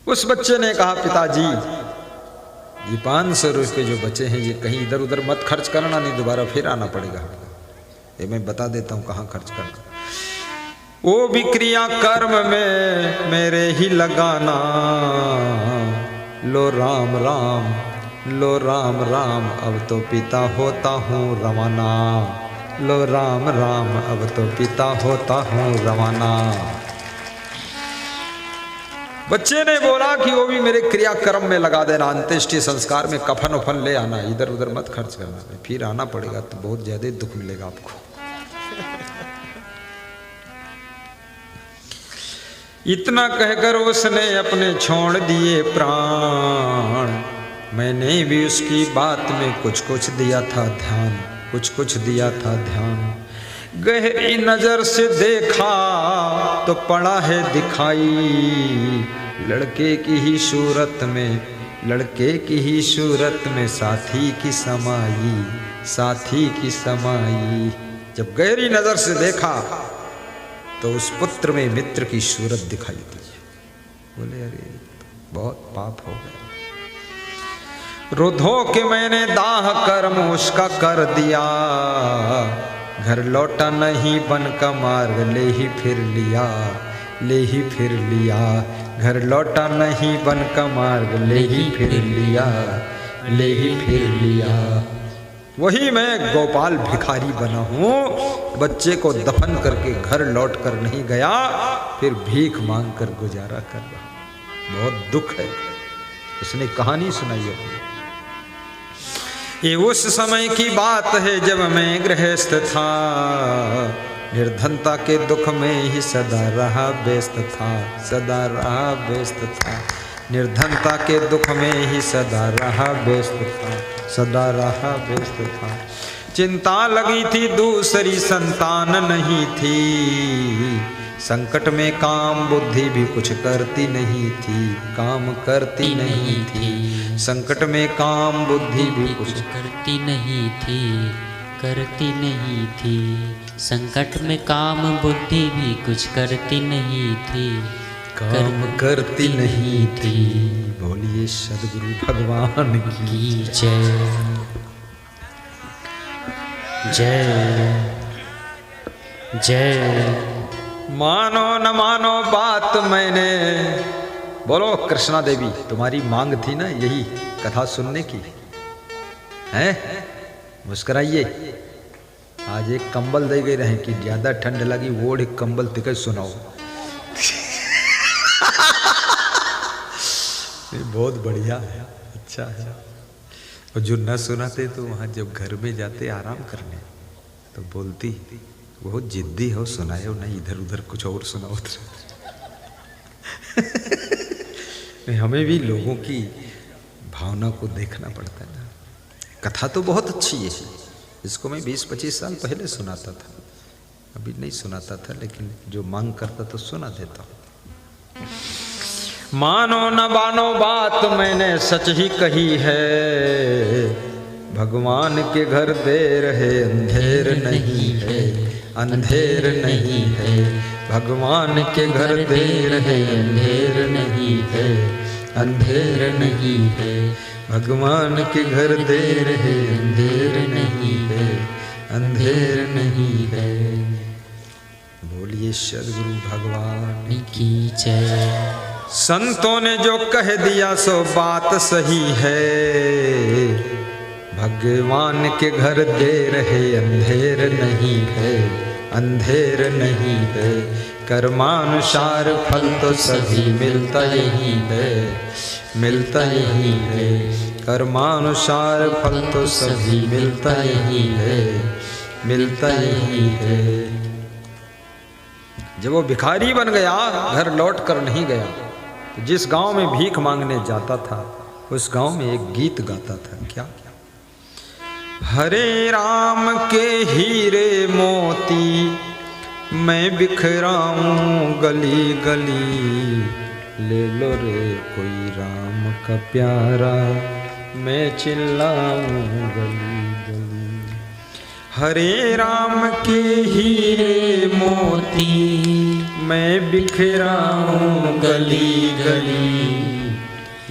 उस बच्चे ने कहा पिताजी ये 500 रुपये जो बचे हैं ये कहीं इधर उधर मत खर्च करना, नहीं दोबारा फिर आना पड़ेगा। ये मैं बता देता हूँ कहाँ खर्च करना। वो भी क्रिया कर्म में मेरे ही लगाना, लो राम राम लो राम राम अब तो पिता होता हूँ रवाना, लो राम राम अब तो पिता होता हूँ रवाना। बच्चे ने बोला कि वो भी मेरे क्रियाक्रम में लगा देना, अंत्येष्टि संस्कार में कफन उफन ले आना, इधर उधर मत खर्च करना, फिर आना पड़ेगा तो बहुत ज्यादा दुख मिलेगा आपको। इतना कहकर उसने अपने छोड़ दिए प्राण। मैंने भी उसकी बात में कुछ कुछ दिया था ध्यान, कुछ कुछ दिया था ध्यान। गहरी नजर से देखा तो पड़ा है दिखाई, लड़के की ही सूरत में, लड़के की ही सूरत में साथी की समाई, साथी की समाई। जब गहरी नजर से देखा तो उस पुत्र में मित्र की सूरत दिखाई दी। बोले अरे बहुत पाप हो गया। रुधो के मैंने दाह कर्म उसका कर दिया, घर लौटा नहीं बन का मार्ग ले ही फिर लिया, ले ही फिर लिया। घर लौटा नहीं बन का मार्ग ले ही फिर लिया, ले ही फिर लिया। वही मैं गोपाल भिखारी बना हूँ, बच्चे को दफन करके घर लौट कर नहीं गया, फिर भीख मांग कर गुजारा कर रहा। बहुत दुख है। उसने कहानी सुनाई अपनी। ये उस समय की बात है जब मैं गृहस्थ था, निर्धनता के दुख में ही सदा रहा व्यस्त था, सदा रहा व्यस्त था। निर्धनता के दुख में ही सदा रहा व्यस्त था, सदा रहा व्यस्त था। चिंता लगी थी दूसरी संतान नहीं थी, संकट में काम बुद्धि भी कुछ करती नहीं थी, काम करती नहीं थी। संकट में काम बुद्धि भी कुछ करती नहीं थी, करती नहीं थी। संकट में काम बुद्धि भी कुछ करती नहीं थी, काम करती नहीं थी। बोलिए सद्गुरु भगवान की जय जय जय। मानो न मानो बात मैंने, बोलो कृष्णा देवी तुम्हारी मांग थी ना यही कथा सुनने की, हैं? मुस्कुराइए। आज एक कंबल दे गए रहे कि ज्यादा ठंड लगी वो एक कंबल तिकट सुनाओ। बहुत बढ़िया है, अच्छा है। और जो न सुनाते तो वहाँ जब घर में जाते आराम करने तो बोलती बहुत जिद्दी हो, सुनाओ नहीं इधर उधर कुछ और सुनाओ। हमें भी लोगों की भावना को देखना पड़ता है ना। कथा तो बहुत अच्छी है, इसको मैं 20-25 साल पहले सुनाता था, अभी नहीं सुनाता था, लेकिन जो मांग करता तो सुना देता हूँ। मानो न मानो बात मैंने सच ही कही है, भगवान के घर देर है अंधेर नहीं है, अंधेर नहीं है। भगवान के घर देर है अंधेर नहीं है, अंधेर नहीं है। भगवान के घर देर है अंधेर नहीं है, अंधेर नहीं है। बोलिए सद्गुरु भगवान की जय। संतों ने जो कह दिया सो बात सही है, भगवान के घर देर है अंधेर नहीं है, अंधेर नहीं है। कर्मानुसार फल तो सभी मिलता यही है, मिलता यही है। कर्मानुसार फल तो सभी मिलता यही है, मिलता ही है। जब वो भिखारी बन गया, घर लौट कर नहीं गया, तो जिस गांव में भीख मांगने जाता था उस गांव में एक गीत गाता था। क्या? हरे राम के हीरे मोती मैं बिखराऊं गली गली, ले लो रे कोई राम का प्यारा मैं चिल्लाऊं गली गली। हरे राम के हीरे मोती मैं बिखराऊं गली गली,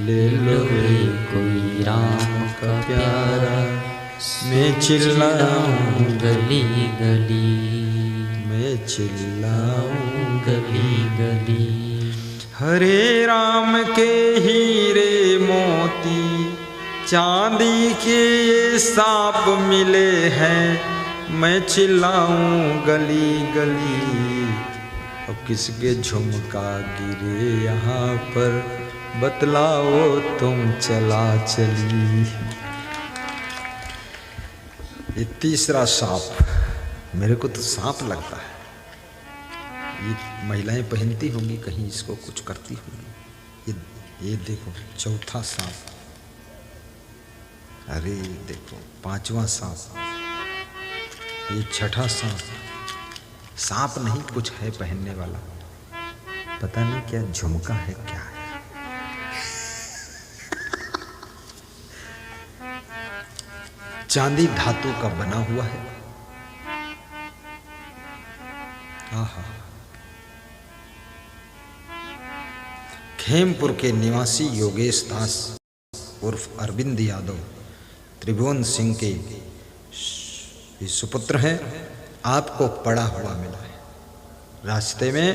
ले लो रे कोई राम का प्यारा मैं चिल्लाऊं गली गली, मैं चिल्लाऊं गली गली। हरे राम के हीरे मोती चांदी के ये सांप मिले हैं, मैं चिल्लाऊं गली गली। अब किसके झुमका गिरे यहाँ पर बतलाओ तुम चला चली। ये तीसरा सांप, मेरे को तो सांप लगता है। ये महिलाएं पहनती होंगी, कहीं इसको कुछ करती होंगी। ये देखो चौथा सांप, अरे देखो पांचवा सांप, ये छठा सांप। सांप नहीं कुछ है पहनने वाला, पता नहीं क्या झुमका है क्या है। चांदी धातु का बना हुआ है। आहा। खेमपुर के निवासी योगेश दास उर्फ अरविंद यादव त्रिभुवन सिंह के सुपुत्र हैं। आपको पड़ा हुआ मिला है। रास्ते में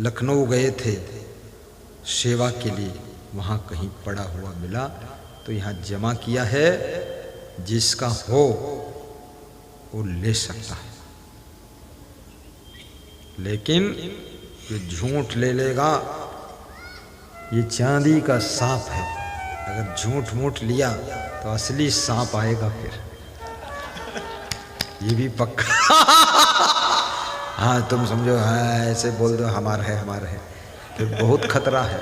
लखनऊ गए थे सेवा के लिए, वहाँ कहीं पड़ा हुआ मिला तो यहाँ जमा किया है। जिसका हो वो ले सकता है, लेकिन ये झूठ ले लेगा। ये चांदी का सांप है, अगर झूठ मूठ लिया तो असली सांप आएगा फिर। ये भी पक्का। हाँ तुम समझो, हाँ ऐसे बोल दो हमारा है हमारा है, फिर बहुत खतरा है।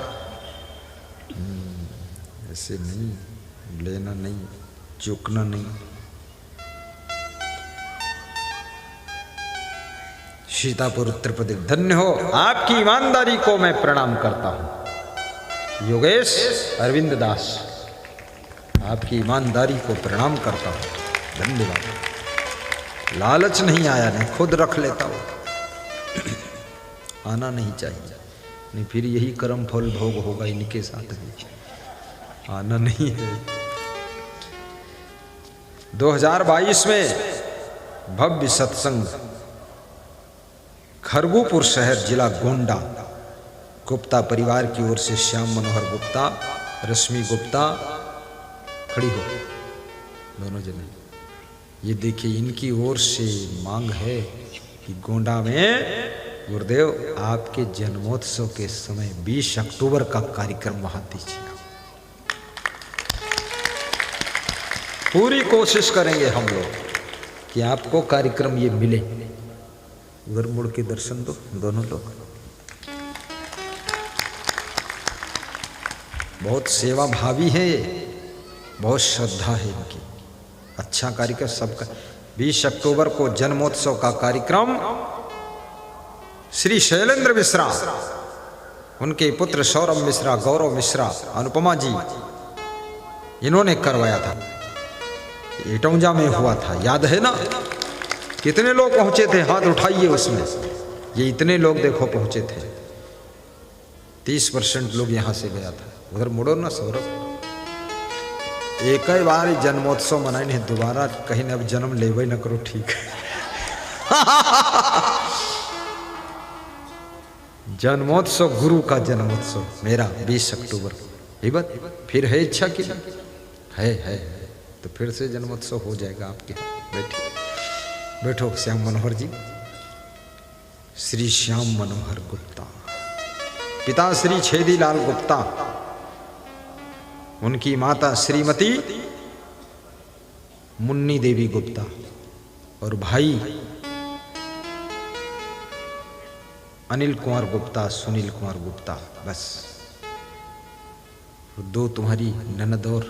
ऐसे नहीं, लेना नहीं, चूकना नहीं। सीतापुर उत्तर प्रदेश, धन्य हो, आपकी ईमानदारी को मैं प्रणाम करता हूं। योगेश अरविंद दास, आपकी ईमानदारी को प्रणाम करता हूं, धन्यवाद। लालच नहीं आया, नहीं खुद रख लेता हूं। आना नहीं चाहिए, नहीं फिर यही कर्म फल भोग होगा इनके साथ भी। आना नहीं है। 2022 में भव्य सत्संग खरगूपुर शहर जिला गोंडा, गुप्ता परिवार की ओर से श्याम मनोहर गुप्ता, रश्मि गुप्ता, खड़ी हो दोनों जने। ये देखिए इनकी ओर से मांग है कि गोंडा में गुरुदेव आपके जन्मोत्सव के समय 20 अक्टूबर का कार्यक्रम वहां दीजिए। पूरी कोशिश करेंगे हम लोग कि आपको कार्यक्रम ये मिले। उधर मुड़ के दर्शन दो दोनों लोग। बहुत सेवा भावी है ये, बहुत श्रद्धा है इनकी। अच्छा कार्यक्रम सबका। 20 अक्टूबर को जन्मोत्सव का कार्यक्रम श्री शैलेंद्र मिश्रा, उनके पुत्र सौरभ मिश्रा, गौरव मिश्रा, अनुपमा जी, इन्होंने करवाया था। इटौंजा में हुआ था, याद है ना? कितने लोग पहुंचे थे? हाथ उठाइए उसमें। ये इतने लोग देखो पहुंचे थे। 30% लोग यहां से गया था। उधर मुड़ो ना सौरभ। एक ही बार जन्मोत्सव मनाए नहीं, दोबारा कहीं न अब जन्म लेवे न करो, ठीक है? जन्मोत्सव, गुरु का जन्मोत्सव मेरा 20 अक्टूबर को। हिबत फिर है इच्छा की है तो फिर से जन्मोत्सव हो जाएगा आपके। बैठिए, बैठो श्याम मनोहर जी। श्री श्याम मनोहर गुप्ता, पिता श्री छेदीलाल गुप्ता, उनकी माता श्रीमती मुन्नी देवी गुप्ता, और भाई अनिल कुमार गुप्ता, सुनील कुमार गुप्ता, बस 2 तुम्हारी ननद और,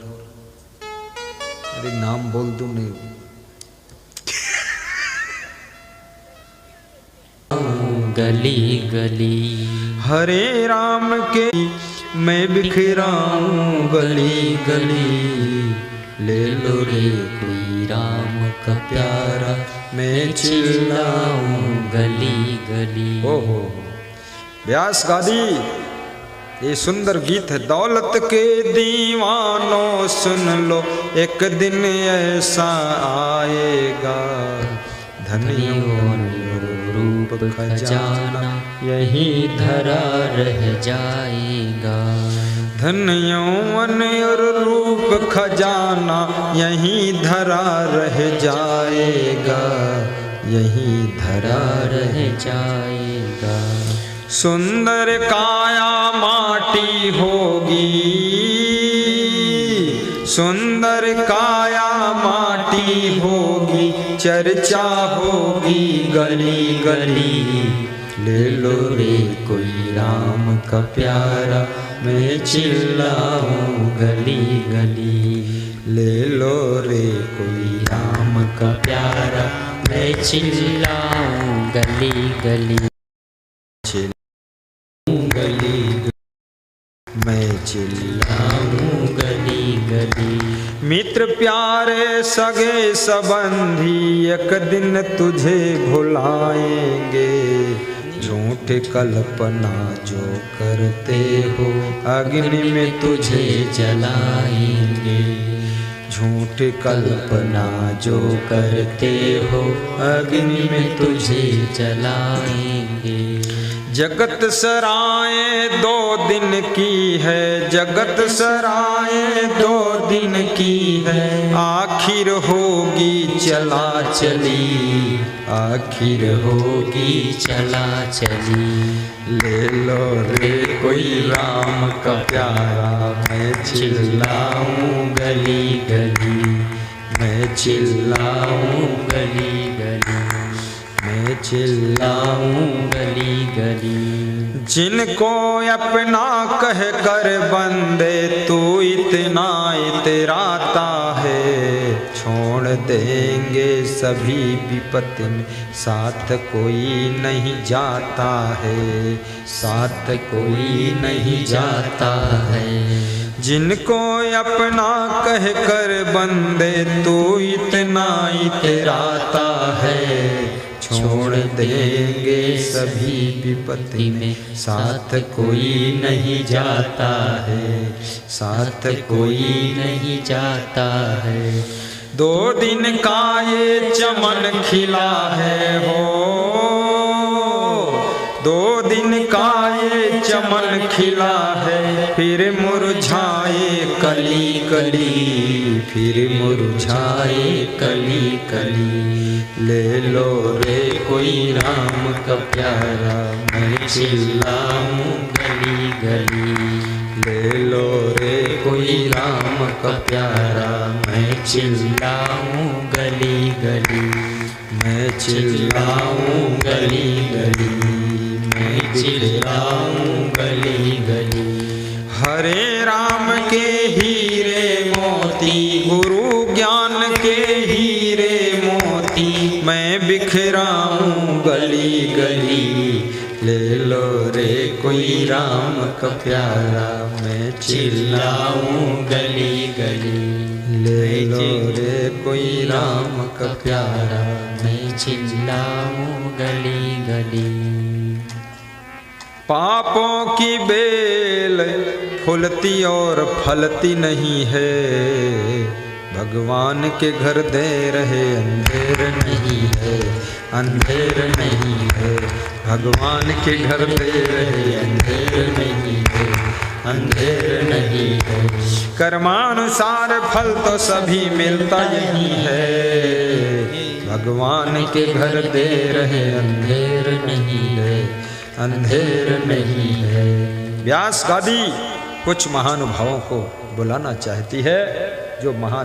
अरे नाम बोल दूं नहीं, गली गली हरे राम के मैं बिखराऊं गली गली, ले लो रे कोई राम का प्यारा मैं चिल्लाऊं गली गली। ओहो, व्यास गादी, ये सुंदर गीत है। दौलत के दीवानों सुन लो, एक दिन ऐसा आएगा, धनियों रूप खजाना यही धरा रह जाएगा। धन यौवन और रूप खजाना यहीं धरा रह जाएगा, यहीं धरा रह जाएगा। सुंदर काया माटी होगी, सुंदर काया माटी होगी, चर्चा होगी गली गली, ले लो रे कोई राम का प्यारा मैं चिल्लाऊं गली गली, ले लो रे कोई राम का प्यारा मैं चिल्लाऊं गली गली, गली मैं चिल्लाऊं गली गली। मित्र प्यारे सगे संबंधी एक दिन तुझे भुलाएंगे, झूठ कल्पना जो करते हो अग्नि में तुझे जलाएंगे, झूठ कल्पना जो करते हो अग्नि में तुझे जलाएंगे। जगत सराय 2 दिन की है, जगत सराय 2 दिन की है, आखिर होगी चला चली, आखिर होगी चला चली, ले लो रे कोई राम का प्यारा मैं चिल्लाऊं गली गली, मैं चिल्लाऊं गली गली, मैं चिल्लाऊं गली गली। जिनको अपना कह कर बंदे तू इतना इतराता है, छोड़ देंगे सभी विपत्ति में साथ कोई नहीं जाता है, साथ कोई नहीं जाता है। जिनको अपना कह कर बंदे तू इतना इतराता है, छोड़ देंगे सभी विपत्ति में साथ कोई नहीं जाता है, साथ कोई नहीं जाता है। 2 दिन का ये चमन खिला है हो, 2 दिन का ये चमन खिला है, फिर मुरझाए कली कली, फिर मुरझाए कली कली, ले लो रे कोई राम का प्यारा मैं चिल्लाऊं गली गली, ले लो रे कोई राम का प्यारा मैं चिल्लाऊं गली गली, मैं चिल्लाऊं गली गली, मैं चिल्लाऊं गली गली। हरे राम के हीरे मोती, गुरु ज्ञान के हीरे मोती, मैं बिखराऊं गली गली, ले लो रे कोई राम का प्यारा मैं चिल्लाऊं गली गली, ले लो रे कोई राम का प्यारा मैं चिल्लाऊं गली गली। पापों की बेल फूलती और फलती नहीं है, भगवान के घर दे रहे अंधेर नहीं है, अंधेर नहीं है, भगवान के घर दे रहे अंधेर नहीं है, अंधेर नहीं है। कर्मानुसार फल तो सभी मिलता यही है, भगवान के घर दे रहे अंधेर नहीं है, अंधेर नहीं है। व्यास गादी कुछ महानुभावों को बुलाना चाहती है, जो महा